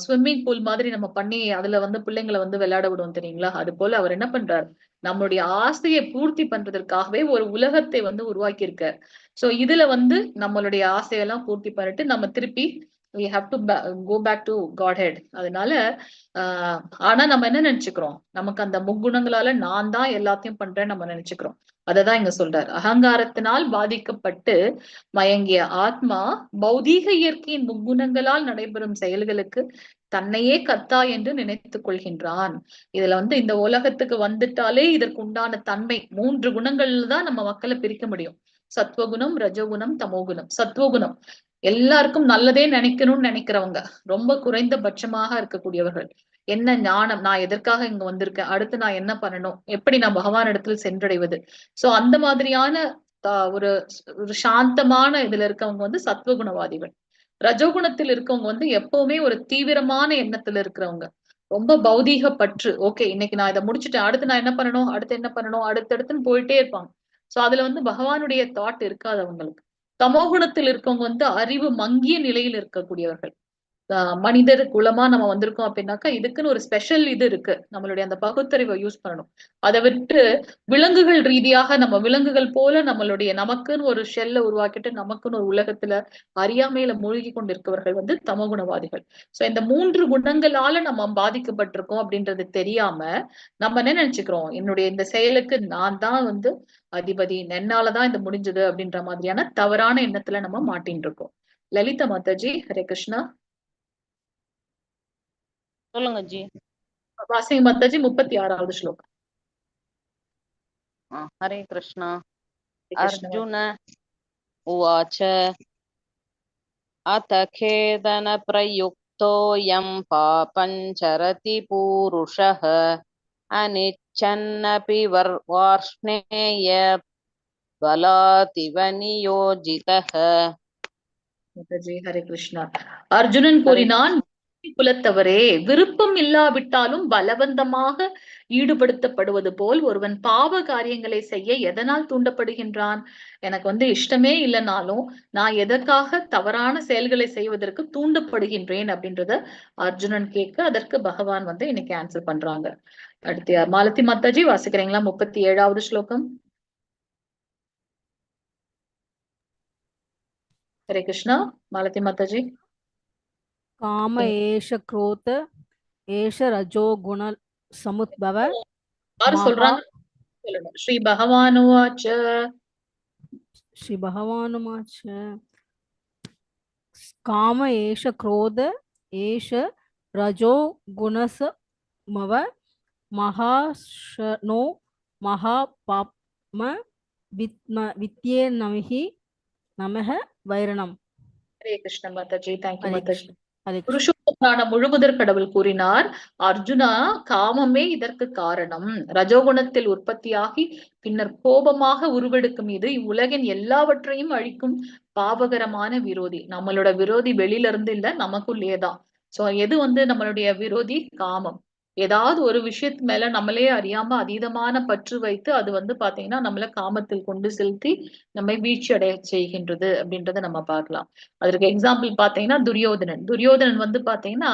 ஸ்விம்மிங் பூல் மாதிரி நம்ம பண்ணி அதுல வந்து பிள்ளைங்களை வந்து விளையாட விடுவோம் தெரியுங்களா? அது போல அவர் என்ன பண்றாரு, நம்முடைய ஆசையை பூர்த்தி பண்றதற்காகவே ஒரு உலகத்தை வந்து உருவாக்கி இருக்க. சோ இதுல வந்து நம்மளுடைய ஆசையெல்லாம் பூர்த்தி பண்ணிட்டு நம்ம திருப்பி we have to go back to Godhead. அதனால ஆனா நம்ம என்ன நினைச்சுக்கிறோம், நமக்கு அந்த முக்குணங்களால நான் தான் எல்லாத்தையும் பண்றேன்னு நம்ம நினைச்சுக்கிறோம். அததான் இங்க சொல்றாரு, அகங்காரத்தினால் பாதிக்கப்பட்டு மயங்கிய ஆத்மா பௌதீக இயற்கையின் முக்குணங்களால் நடைபெறும் செயல்களுக்கு தன்னையே கர்த்தா என்று நினைத்துக் கொள்கின்றான். இதுல வந்து இந்த உலகத்துக்கு வந்துட்டாலே இதற்கு உண்டான தன்மை 3 குணங்கள்ல தான் நம்ம மக்களை பிரிக்க முடியும். சத்வகுணம், ரஜோகுணம், தமோகுணம். சத்வகுணம் எல்லாருக்கும் நல்லதே நினைக்கணும்னு நினைக்கிறவங்க, ரொம்ப குறைந்தபட்சமாக இருக்கக்கூடியவர்கள். என்ன ஞானம், நான் எதற்காக இங்க வந்திருக்கேன், அடுத்து நான் என்ன பண்ணணும், எப்படி நான் பகவான் இடத்தில் சென்றடைவது. சோ அந்த மாதிரியான ஒரு ஒரு சாந்தமான இதுல இருக்கவங்க வந்து சத்வகுணவாதிகள். ரஜோகுணத்தில் இருக்கவங்க வந்து எப்பவுமே ஒரு தீவிரமான எண்ணத்துல இருக்கிறவங்க, ரொம்ப பௌதீக பற்று. ஓகே, இன்னைக்கு நான் இதை முடிச்சுட்டேன், அடுத்து நான் என்ன பண்ணணும், அடுத்து என்ன பண்ணணும், அடுத்தடுத்துன்னு போயிட்டே இருப்பாங்க. சோ அதுல வந்து பகவானுடைய தாட் இருக்காது அவங்களுக்கு. தமோகுணத்தில் இருக்கவங்க வந்து அறிவு மங்கிய நிலையில் இருக்கக்கூடியவர்கள். மனிதர் குலமா நம்ம வந்திருக்கோம் அப்படின்னாக்கா இதுக்குன்னு ஒரு ஸ்பெஷல் இது இருக்கு, நம்மளுடைய அந்த பகுத்தறிவை யூஸ் பண்ணணும். அதை விட்டு விலங்குகள் ரீதியாக நம்ம விலங்குகள் போல நம்மளுடைய நமக்குன்னு ஒரு ஷெல்ல உருவாக்கிட்டு நமக்குன்னு ஒரு உலகத்துல அறியாமையில மூழ்கி கொண்டிருக்கவர்கள் வந்து தமகுணவாதிகள். சோ இந்த 3 குணங்களால நம்ம பாதிக்கப்பட்டிருக்கோம் அப்படின்றது தெரியாம நம்ம என்ன நினைச்சுக்கிறோம், என்னுடைய இந்த செயலுக்கு நான் தான் வந்து அதிபதி, என்னாலதான் இது முடிஞ்சது அப்படின்ற மாதிரியான தவறான எண்ணத்துல நம்ம மாட்டின்னு இருக்கோம். லலிதா மாதாஜி, ஹரே கிருஷ்ணா. சொல்லுங்க ஜி. வாசிங்க மாதாஜி, 36வது ஸ்லோகம். ஹரே கிருஷ்ணா. ஹரே கிருஷ்ணா. அர்ஜுன உவாச்ச அத கேதன பிரயுக்தோயம் பாபஞ்சரதி பூருஷः அனிச்சன்னபி வார்ஷ்ணேய பலாதிவ நியோஜிதः. மாதாஜி, ஹரே கிருஷ்ணா. அர்ஜுனன் கூறினான், குலத்தவரே, விருப்பம் இல்லாவிட்டாலும் பலவந்தமாக ஈடுபடுத்தப்படுவது போல் ஒருவன் பாவ காரியங்களை செய்ய எதனால் தூண்டப்படுகின்றான்? எனக்கு வந்து இஷ்டமே இல்லைனாலும் நான் எதற்காக தவறான செயல்களை செய்வதற்கு தூண்டப்படுகின்றேன் அப்படின்றத அர்ஜுனன் கேட்க, அதற்கு பகவான் வந்து இன்னைக்கு ஆன்சர் பண்றாங்க. அடுத்து மாலதி மாதாஜி வாசிக்கிறீங்களா? 37வது ஸ்லோகம். ஹரே கிருஷ்ணா. மாலதி மாதாஜி. काम एष क्रोध एष रजो गुण समुद्भव யாரு महा சொல்றாங்க சொல்லணும். ஸ்ரீ பகவானுவாச்ச. श्री भगवानुवाच काम एष क्रोध एष रजो गुणसमव महाशनो महापाप्म वित्ये नमः வைரணம். ஹரே கிருஷ்ண மாதாஜி, தேங்க்யூ ஹரே மாதாஜி. கிருஷ்ண. ஹரே கிருஷ்ண. புருஷோத்தமனான முழுமுதற் கடவுள் கூறினார், அர்ஜுனா, காமமே இதற்கு காரணம். ரஜோகுணத்தில் உற்பத்தியாகி பின்னர் கோபமாக உருவெடுக்கும் இது இவ்வுலகின் எல்லாவற்றையும் அழிக்கும் பாவகரமான விரோதி. நம்மளோட விரோதி வெளியில இருந்து இல்ல, நமக்குள்ளேதான். சோ எது வந்து நம்மளுடைய விரோதி? காமம். ஏதாவது ஒரு விஷயத்து மேல நம்மளே அறியாம அதீதமான பற்று வைத்து அது வந்து பாத்தீங்கன்னா நம்மள காமத்தில் கொண்டு செலுத்தி நம்மை வீழ்ச்சி அடைய செய்கின்றது அப்படின்றத நம்ம பார்க்கலாம். அதற்கு எக்ஸாம்பிள் பாத்தீங்கன்னா துரியோதனன் வந்து பாத்தீங்கன்னா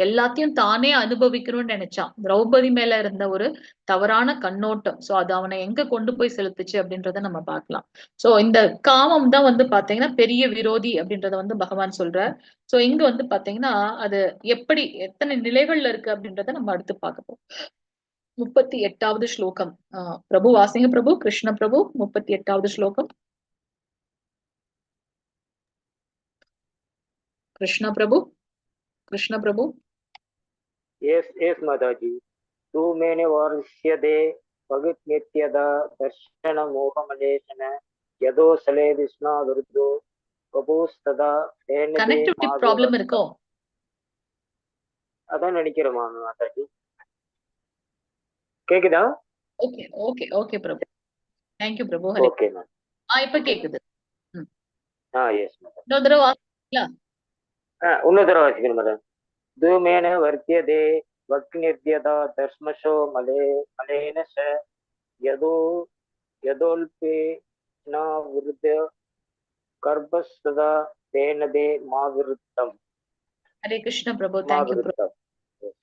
எல்லாத்தையும் தானே அனுபவிக்கணும்னு நினைச்சான். திரௌபதி மேல இருந்த ஒரு தவறான கண்ணோட்டம், சோ அது அவனை எங்க கொண்டு போய் செலுத்துச்சு அப்படின்றத நம்ம பார்க்கலாம். சோ இந்த காமம் தான் வந்து பாத்தீங்கன்னா பெரிய விரோதி அப்படின்றத வந்து பகவான் சொல்றார். சோ இங்க வந்து பாத்தீங்கன்னா அது எப்படி எத்தனை நிலைகள்ல இருக்கு அப்படின்றத நம்ம அடுத்து பார்க்க போறோம். 38வது ஸ்லோகம். பிரபு வாசிங்க பிரபு. கிருஷ்ண பிரபு 38வது ஸ்லோகம். கிருஷ்ண பிரபு. கிருஷ்ண பிரபு. Yes, yes, Mataji. Tu mene varsyade bhagat nityada darshana mohamaleshana yado sale visna durdo babustada enade connectivity problem இருக்கோ? அதான் நினைக்கிறேமா மாதாஜி. கேக்குதா? ஓகே ஓகே ஓகே பிரபு. தேங்க்யூ பிரபு. ஹரி. Okay ma'am. இப்ப கேக்குது. Yes madam. இன்னொரு தடவை வாசிங்களா? இன்னொரு தடவை வாசிக்கணும் மேடம். தூமேன வர்த்தியதே வக்னிர்த்யதா தர்ஷ்மஷோ மலேன ச யதோ யதோல்பே ந விருத்த கர்ப்பஸ்ததா தேனதே மாவிருத்தம். ஹரே கிருஷ்ண பிரபு. தேங்க்யூ பிரபு. மாவிருத்தம்.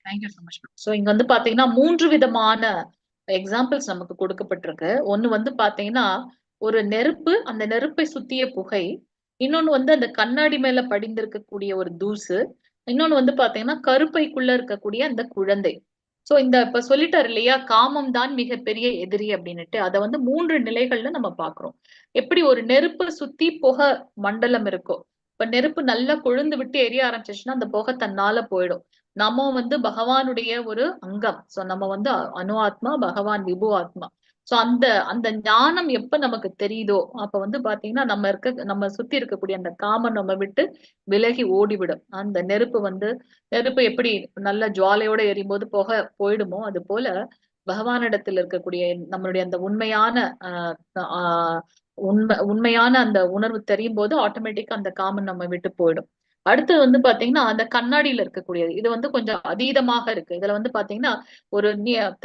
Thank you so much. ஸோ இங்க வந்து பாத்தீங்கன்னா 3 விதமான எக்ஸாம்பிள்ஸ் நமக்கு கொடுக்கப்பட்டிருக்கு. ஒண்ணு வந்து பாத்தீங்கன்னா ஒரு நெருப்பு, அந்த நெருப்பை சுத்திய புகை. இன்னொன்னு வந்து அந்த கண்ணாடி மேல படிந்திருக்கக்கூடிய ஒரு தூசு. இன்னொன்னு வந்து பாத்தீங்கன்னா கருப்பைக்குள்ள இருக்கக்கூடிய அந்த குழந்தை. சோ இந்த இப்ப சொல்லிட்டாரு இல்லையா, காமம் தான் மிகப்பெரிய எதிரி அப்படின்னுட்டு. அதை வந்து 3 நிலைகள்ல நம்ம பாக்குறோம். எப்படி ஒரு நெருப்பை சுத்தி புகை மண்டலம் இருக்கோ, இப்ப நெருப்பு நல்லா கொழுந்து விட்டு எரிய ஆரம்பிச்சிச்சுன்னா அந்த புகை தன்னால போயிடும். நம்ம வந்து பகவானுடைய ஒரு அங்கம். சோ நம்ம வந்து அணு ஆத்மா, பகவான் விபு ஆத்மா. சோ அந்த அந்த ஞானம் எப்ப நமக்கு தெரியுதோ அப்ப வந்து பாத்தீங்கன்னா நம்ம சுத்தி இருக்கக்கூடிய அந்த காமம் நம்ம விட்டு விலகி ஓடிவிடும். அந்த நெருப்பு எப்படி நல்ல ஜுவாலையோட எரியும் போது புகை போயிடுமோ, அது போல பகவானிடத்தில் இருக்கக்கூடிய நம்மளுடைய அந்த உண்மையான உண்மையான அந்த உணர்வு தெரியும் போது ஆட்டோமேட்டிக்கா அந்த காமம் நம்ம விட்டு போயிடும். அடுத்தது வந்து பாத்தீங்கன்னா அந்த கண்ணாடியில இருக்கக்கூடியது. இது வந்து கொஞ்சம் அதீதமாக இருக்கு. இதுல வந்து பாத்தீங்கன்னா ஒரு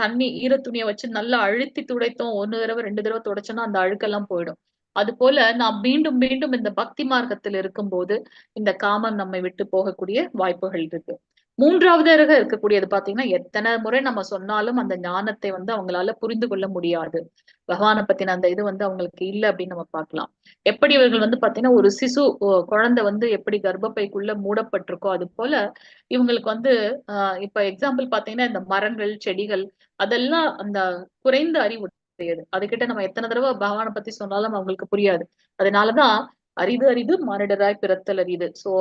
தண்ணி ஈர துணியை வச்சு நல்லா அழுத்தி துடைத்தோம், 1 தடவை 2 தடவை துடைச்சோம்னா அந்த அழுக்கெல்லாம் போயிடும். அது போல நாம் மீண்டும் மீண்டும் இந்த பக்தி மார்க்கத்தில் இருக்கும்போது இந்த காமம் நம்மை விட்டு போகக்கூடிய வாய்ப்புகள் இருக்கு. 3வதாக இருக்கக்கூடியது பாத்தீங்கன்னா எத்தனை முறை நம்ம சொன்னாலும் அந்த ஞானத்தை வந்து அவங்களால புரிந்து கொள்ள முடியாது. பகவானை பத்தின அந்த இது வந்து அவங்களுக்கு இல்லை அப்படின்னு நம்ம பார்க்கலாம். எப்படி இவர்கள் வந்து பாத்தீங்கன்னா ஒரு குழந்தை வந்து எப்படி கர்ப்பப்பைக்குள்ள மூடப்பட்டிருக்கோ அது போல இவங்களுக்கு வந்து இப்ப எக்ஸாம்பிள் பாத்தீங்கன்னா இந்த மரங்கள், செடிகள் அதெல்லாம் அந்த குறைந்த அறிவு உடையது. அதுகிட்ட நம்ம எத்தனை தடவை பகவானை பத்தி சொன்னாலும் அவங்களுக்கு புரியாது. அதனாலதான் அரிது அரிது மானிடராய் பிறத்தல் அரிது. சோ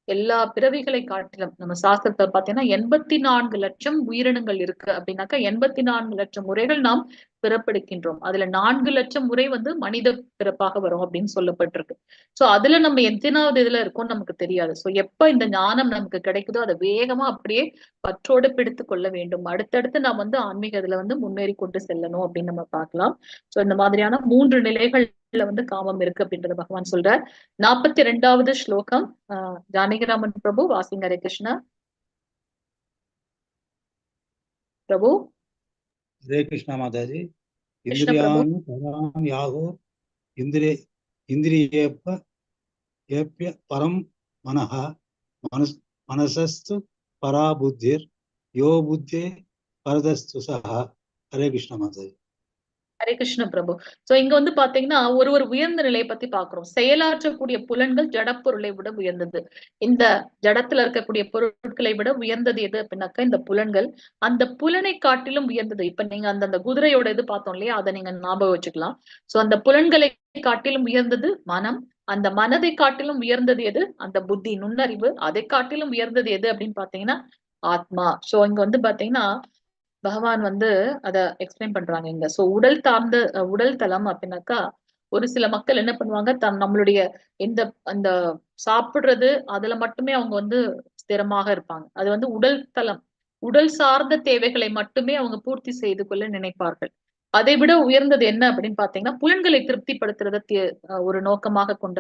எல்லா பிறவிகளை காட்டிலும் நம்ம சாஸ்திரத்தை பாத்தீங்கன்னா 84 லட்சம் உயிரினங்கள் இருக்கு அப்படின்னாக்கா 84 லட்சம் முறைகள் நாம் பிறப்பெடுக்கின்றோம். அதுல 4 லட்சம் முறை வந்து மனித பிறப்பாக வரும் அப்படின்னு சொல்லப்பட்டிருக்கு. சோ அதுல நம்ம எத்தனாவது இதுல இருக்கோம்னு நமக்கு தெரியாது. சோ எப்ப இந்த ஞானம் நமக்கு கிடைக்குதோ அதை வேகமா அப்படியே பற்றோடு பிடித்து கொள்ள வேண்டும். அடுத்தடுத்து நாம் வந்து ஆன்மீக இதுல வந்து முன்னேறி கொண்டு செல்லணும் அப்படின்னு நம்ம பார்க்கலாம். சோ இந்த மாதிரியான 3 நிலைகள்ல வந்து காமம் இருக்கு அப்படின்றத பகவான் சொல்றார். 42வது ஸ்லோகம். ஜானகிராமன் பிரபு வாசிங்க. ஹரே கிருஷ்ணா பிரபு. ஹரே கிருஷ்ணா மாதாஜி. கிருஷ்ண பிரபு. இந்திரியாணி பராம் யாகோ இந்திரியேப்ய பரம் மனஹ மனசஸ்து பரா புத்திர் யோ புத்தே பரதஸ்து சஹ. ஹரே கிருஷ்ணா மாதாஜி. ஹரே கிருஷ்ண பிரபு. சோ இங்க வந்து பாத்தீங்கன்னா ஒரு உயர்ந்த நிலையை பத்தி பாக்குறோம். செயலாற்றக்கூடிய புலன்கள் ஜடப்பொருளை விட உயர்ந்தது. இந்த ஜடத்துல இருக்கக்கூடிய பொருட்களை விட உயர்ந்தது எது அப்படின்னாக்கா இந்த புலன்கள். அந்த புலனை காட்டிலும் உயர்ந்தது. இப்ப நீங்க அந்த குதிரையோட இது பார்த்தோம் இல்லையா, அதை நீங்க ஞாபகம் வச்சுக்கலாம். சோ அந்த புலன்களை காட்டிலும் உயர்ந்தது மனம். அந்த மனதை காட்டிலும் உயர்ந்தது எது? அந்த புத்தி, நுண்ணறிவு. அதை காட்டிலும் உயர்ந்தது எது அப்படின்னு பாத்தீங்கன்னா ஆத்மா. சோ இங்க வந்து பாத்தீங்கன்னா பகவான் வந்து அத எக்ஸ்பிளைன் பண்றாங்க இங்க. சோ உடல் தளம் அப்படின்னாக்கா ஒரு சில மக்கள் என்ன பண்ணுவாங்க, நம்மளுடைய இந்த அந்த சாப்பிடுறது அதுல மட்டுமே அவங்க வந்து ஸ்திரமாக இருப்பாங்க. அது வந்து உடல் தளம். உடல் சார்ந்த தேவைகளை மட்டுமே அவங்க பூர்த்தி செய்து கொள்ள நினைப்பார்கள். அதை விட உயர்ந்தது என்ன அப்படின்னு பாத்தீங்கன்னா புலன்களை திருப்திப்படுத்துறத ஒரு நோக்கமாக கொண்ட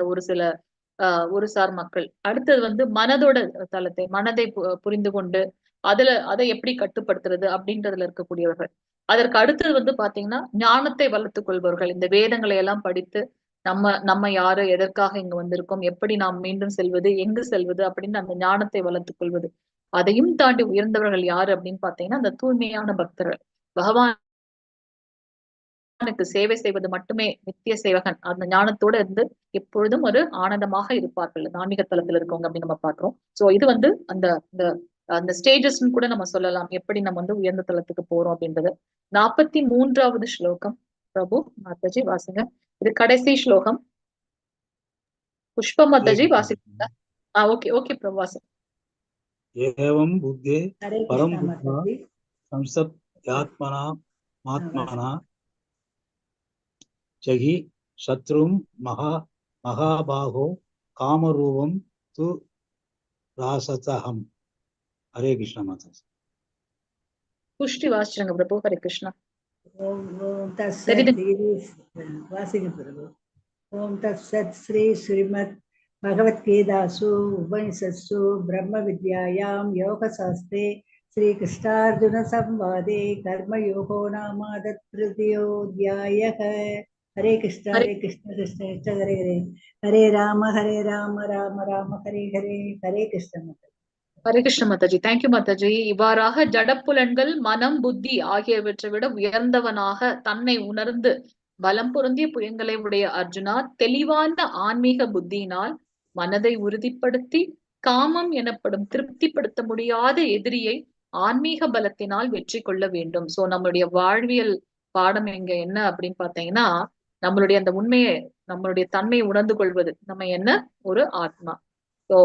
ஒரு சார் மக்கள். அடுத்தது வந்து மனதோட தளத்தை, மனதை புரிந்து கொண்டு அதை எப்படி கட்டுப்படுத்துறது அப்படின்றதுல இருக்கக்கூடியவர்கள். அதற்கு அடுத்தது வந்து பாத்தீங்கன்னா ஞானத்தை வளர்த்துக் கொள்பவர்கள். இந்த வேதங்களை எல்லாம் படித்து நம்ம யாரு, எதற்காக இங்க வந்திருக்கோம், எப்படி நாம் மீண்டும் செல்வது, எங்கு செல்வது அப்படின்னு அந்த ஞானத்தை வளர்த்துக் கொள்வது. அதையும் தாண்டி உயர்ந்தவர்கள் யாரு அப்படின்னு பாத்தீங்கன்னா அந்த தூய்மையான பக்தர்கள். பகவானுக்கு சேவை செய்வது மட்டுமே நித்திய சேவகன். அந்த ஞானத்தோட இருந்து எப்பொழுதும் ஒரு ஆனந்தமாக இருப்பார்கள் ஆன்மீக தளத்தில் இருக்கவங்க அப்படின்னு நம்ம பாக்குறோம். சோ இது வந்து அந்த அந்த ஸ்டேஜஸ்ன்னு கூட நம்ம சொல்லலாம், எப்படி நம்ம வந்து உயர்ந்த தளத்துக்கு போறோம் அப்படின்றது. 43வது ஸ்லோகம் பிரபு மாதாஜி வாசிங்க. இது கடைசி ஸ்லோகம். புஷ்ப மாதாஜி வாசிங்க. ஓகே ஓகே பிரபு வாசிங்க. ஏவம் புத்தே ஹரே பரம் கிருஷ்ணா புத்தா மாதாஜி. சம்சப்யாத்மனா ஆத்மனா ஜகி சத்ரும் மகாபாகோ காமரூபம் து ராசதஹம். ஹரே கிருஷ்ணா மாதாஜி. புஷ்டி வாசிச்சுங்க பிரபு. ஹரே கிருஷ்ணா. ஓம் ஓம் தத் தெரியுது. வாசிங்க பிரபு. ஓம் தத் சத் ஸ்ரீ ஸ்ரீமத் பகவத்கீதாசு உபனிஷத்சு பிரம்ம வித்யாயாம் யோகசாஸ்திரே ஸ்ரீ கிருஷ்ணார்ஜுன சம்வாதே கர்மயோகோ நாம தத்ருத்யோத்யாயः. ஹரே கிருஷ்ண கிருஷ்ண கிருஷ்ண ஹரே ஹரே, ஹரே ராம ராம ராம ஹரே ஹரே. ஹரே கிருஷ்ண. ஹரே கிருஷ்ண மாதாஜி. தேங்க்யூ மாதாஜி. இவ்வாறாக ஜடப்புலன்கள், மனம், புத்தி ஆகியவற்றை விட உயர்ந்தவனாக தன்னை உணர்ந்து பலம் பொருந்திய புயங்களை உடைய அர்ஜுனா, தெளிவான ஆன்மீக புத்தியினால் மனதை உறுதிப்படுத்தி காமம் எனப்படும் திருப்திப்படுத்த முடியாத எதிரியை ஆன்மீக பலத்தினால் வெற்றி கொள்ள வேண்டும். சோ நம்மளுடைய வாழ்வியல் பாடம் இங்க என்ன அப்படின்னு பாத்தீங்கன்னா, நம்மளுடைய அந்த உண்மையை, நம்மளுடைய தன்மையை உணர்ந்து கொள்வது. நம்ம என்ன? ஒரு ஆத்மா. சோ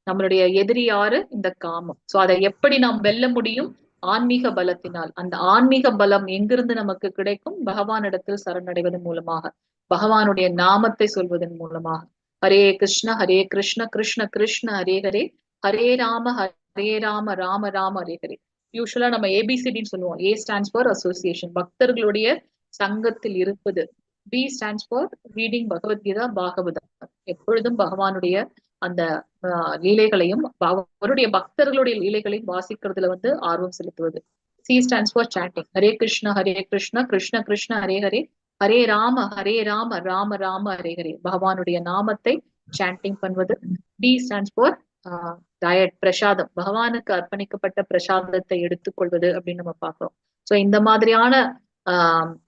நம்மளுடைய எதிரி யாரு? இந்த காமம். சோ அதை எப்படி நாம் வெல்ல முடியும்? ஆன்மீக பலத்தினால். அந்த ஆன்மீக பலம் எங்கிருந்து நமக்கு கிடைக்கும்? பகவானிடத்தில் சரணடைவதன் மூலமாக, பகவானுடைய நாமத்தை சொல்வதன் மூலமாக. ஹரே கிருஷ்ண கிருஷ்ண கிருஷ்ண ஹரே ஹரே, ஹரே ராம ராம ராம ஹரே ஹரே. யூஸ்வலா நம்ம ஏபிசிடின்னு சொல்லுவோம். ஏ ஸ்டாண்ட்ஸ் ஃபார் அசோசியேஷன், பக்தர்களுடைய சங்கத்தில் இருப்பது. B stands for reading Bhagavad Gita, Bhagavata. எப்பொழுதும் பகவானுடைய அந்த லீலைகளையும் அவருடைய பக்தர்களுடைய லீலைகளையும் வாசிக்கிறதுல வந்து ஆர்வம் செலுத்துவது. C stands for sanding. Hare Krishna Krishna Krishna Hare Hare, Hare Rama Rama Rama Hare Hare. பகவானுடைய நாமத்தை சாண்டிங் பண்ணுவது. டி ஸ்டாண்ட்ஸ் ஃபார் டயட், பிரசாதம். பகவானுக்கு அர்ப்பணிக்கப்பட்ட பிரசாதத்தை எடுத்துக்கொள்வது அப்படின்னு நம்ம பார்க்கிறோம். சோ இந்த மாதிரியான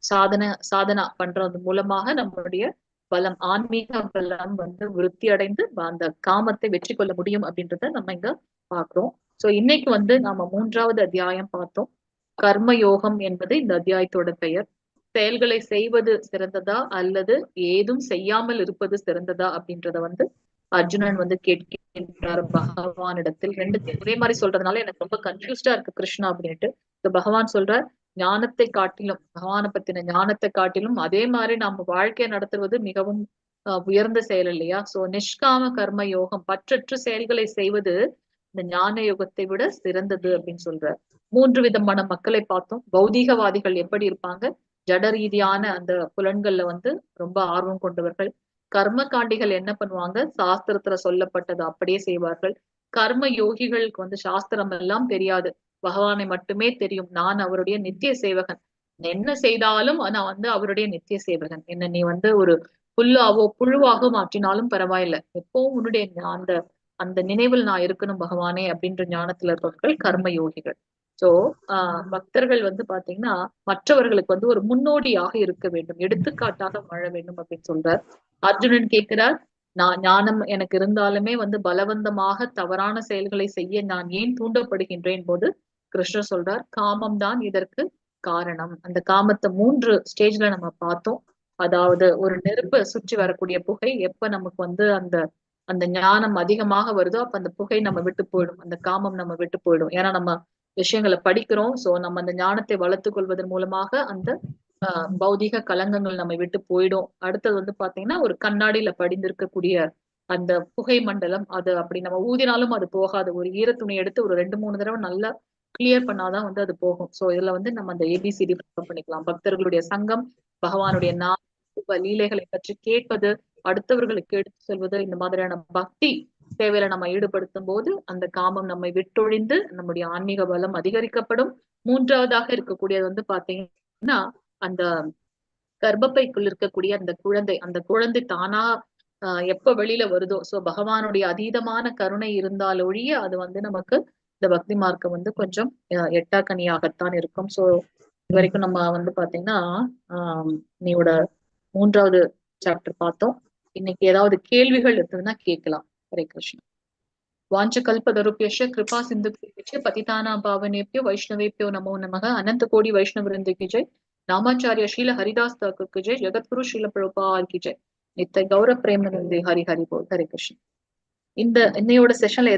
சாதனா பண்றது மூலமாக நம்மளுடைய பலம், ஆன்மீக பலம் வந்து விருத்தி அடைந்து அந்த காமத்தை வெற்றி கொள்ள முடியும் அப்படின்றத நம்ம இங்க பாக்குறோம். சோ இன்னைக்கு வந்து நாம 3வது அத்தியாயம் பார்த்தோம். கர்ம யோகம் என்பது இந்த அத்தியாயத்தோட பெயர். செயல்களை செய்வது சிறந்ததா அல்லது ஏதும் செய்யாமல் இருப்பது சிறந்ததா அப்படின்றத வந்து அர்ஜுனன் வந்து கேட்கின்றார் பகவானிடத்தில். ரெண்டு ஒரே மாதிரி சொல்றதுனால எனக்கு ரொம்ப கன்ஃபியூஸ்டா இருக்கு கிருஷ்ணா அப்படின்ட்டு. பகவான் சொல்ற ஞானத்தை காட்டிலும், பகவானை பத்தின ஞானத்தை காட்டிலும் அதே மாதிரி நாம வாழ்க்கையை நடத்துவது மிகவும் உயர்ந்த செயல் இல்லையா? சோ நிஷ்காம கர்ம யோகம், பற்றற்று செயல்களை செய்வது இந்த ஞான யோகத்தை விட சிறந்தது அப்படின்னு சொல்ற. 3 விதமான மக்களை பார்த்தோம். பௌதீகவாதிகள் எப்படி இருப்பாங்க? ஜட ரீதியான அந்த புலன்கள்ல வந்து ரொம்ப ஆர்வம் கொண்டவர்கள். கர்ம காண்டிகள் என்ன பண்ணுவாங்க? சாஸ்திரத்துல சொல்லப்பட்டது அப்படியே செய்வார்கள். கர்ம யோகிகளுக்கு வந்து சாஸ்திரம் எல்லாம் தெரியாது, பகவானை மட்டுமே தெரியும். நான் அவருடைய நித்திய சேவகன், என்ன செய்தாலும் நான் வந்து அவருடைய நித்திய சேவகன். என்ன நீ வந்து ஒரு புல்லாவோ புழுவாகவோ மாற்றினாலும் பரவாயில்ல, எப்பவும் உன்னுடைய அந்த அந்த நினைவில் நான் இருக்கணும் பகவானே அப்படின்ற ஞானத்துல இருப்பவர்கள் கர்ம யோகிகள். சோ பக்தர்கள் வந்து பாத்தீங்கன்னா மற்றவர்களுக்கு வந்து ஒரு முன்னோடியாக இருக்க வேண்டும், எடுத்துக்காட்டாக வாழ வேண்டும் அப்படின்னு சொல்றார். அர்ஜுனன் கேட்கிறார், நான் ஞானம் எனக்கு இருந்தாலுமே வந்து பலவந்தமாக தவறான செயல்களை செய்ய நான் ஏன் தூண்டப்படுகின்றேன் போது கிருஷ்ணர் சொல்றார், காமம் தான் இதற்கு காரணம். அந்த காமத்தை 3 ஸ்டேஜ்ல நம்ம பார்த்தோம். அதாவது ஒரு நெருப்பை சுற்றி வரக்கூடிய புகை எப்ப நமக்கு வந்து அந்த அந்த ஞானம் அதிகமாக வருதோ அப்ப அந்த புகை நம்ம விட்டு போயிடும், அந்த காமம் நம்ம விட்டு போயிடும். ஏன்னா நம்ம விஷயங்களை படிக்கிறோம். சோ நம்ம அந்த ஞானத்தை வளர்த்துக் கொள்வதன் மூலமாக அந்த பௌதிக கலங்கங்கள் நம்ம விட்டு போயிடும். அடுத்தது வந்து பாத்தீங்கன்னா ஒரு கண்ணாடியில படிந்திருக்கக்கூடிய அந்த புகை மண்டலம், அது அப்படி நம்ம ஊதினாலும் அது போகாது. ஒரு ஈரத்துணி எடுத்து ஒரு 2-3 தடவை நல்லா கிளியர் பண்ணாதான் வந்து அது போகும். சோ இதுல வந்து நம்ம அந்த ஏபிசிடி பண்ணிக்கலாம். பக்தர்களுடைய சங்கம், பகவானுடைய லீலைகளை பற்றி கேட்பது, அடுத்தவர்களுக்கு எடுத்து சொல்வது, இந்த மாதிரியான பக்தி சேவையில நம்ம ஈடுபடுத்தும் போது அந்த காமம் நம்மை விட்டொழிந்து நம்முடைய ஆன்மீக பலம் அதிகரிக்கப்படும். 3வதாக இருக்கக்கூடியது வந்து பாத்தீங்கன்னா அந்த கர்ப்பப்பைக்குள் இருக்கக்கூடிய அந்த குழந்தை தானா எப்ப வெளியில வருதோ, சோ பகவானுடைய அதீதமான கருணை இருந்தால் ஒழிய அது வந்து நமக்கு இந்த பக்தி மார்க்கம் வந்து கொஞ்சம் எட்டாக்கனியாகத்தான் இருக்கும். சோ இது வரைக்கும் நம்ம வந்து பாத்தீங்கன்னா நீயோட 3வது சாப்டர் பார்த்தோம். இன்னைக்கு ஏதாவது கேள்விகள் இருந்ததுன்னா கேட்கலாம். ஹரே கிருஷ்ணா. वाञ्छकल्पतरुभ्यश्च कृपा सिन्धुभ्यश्च पतितानां पावनेभ्यो वैष्णवेभ्यो नमो नमः। अनंत कोटि वैष्णव वृंद की जय। नामाचार्य शील हरिदास ठाकुर की जय। जगतगुरु शील प्रभुपाद की जय। नित्य गौरव प्रेमानंदे हरि हरि बोल। हरे कृष्ण. இந்த இன்னையோட செஷன்ல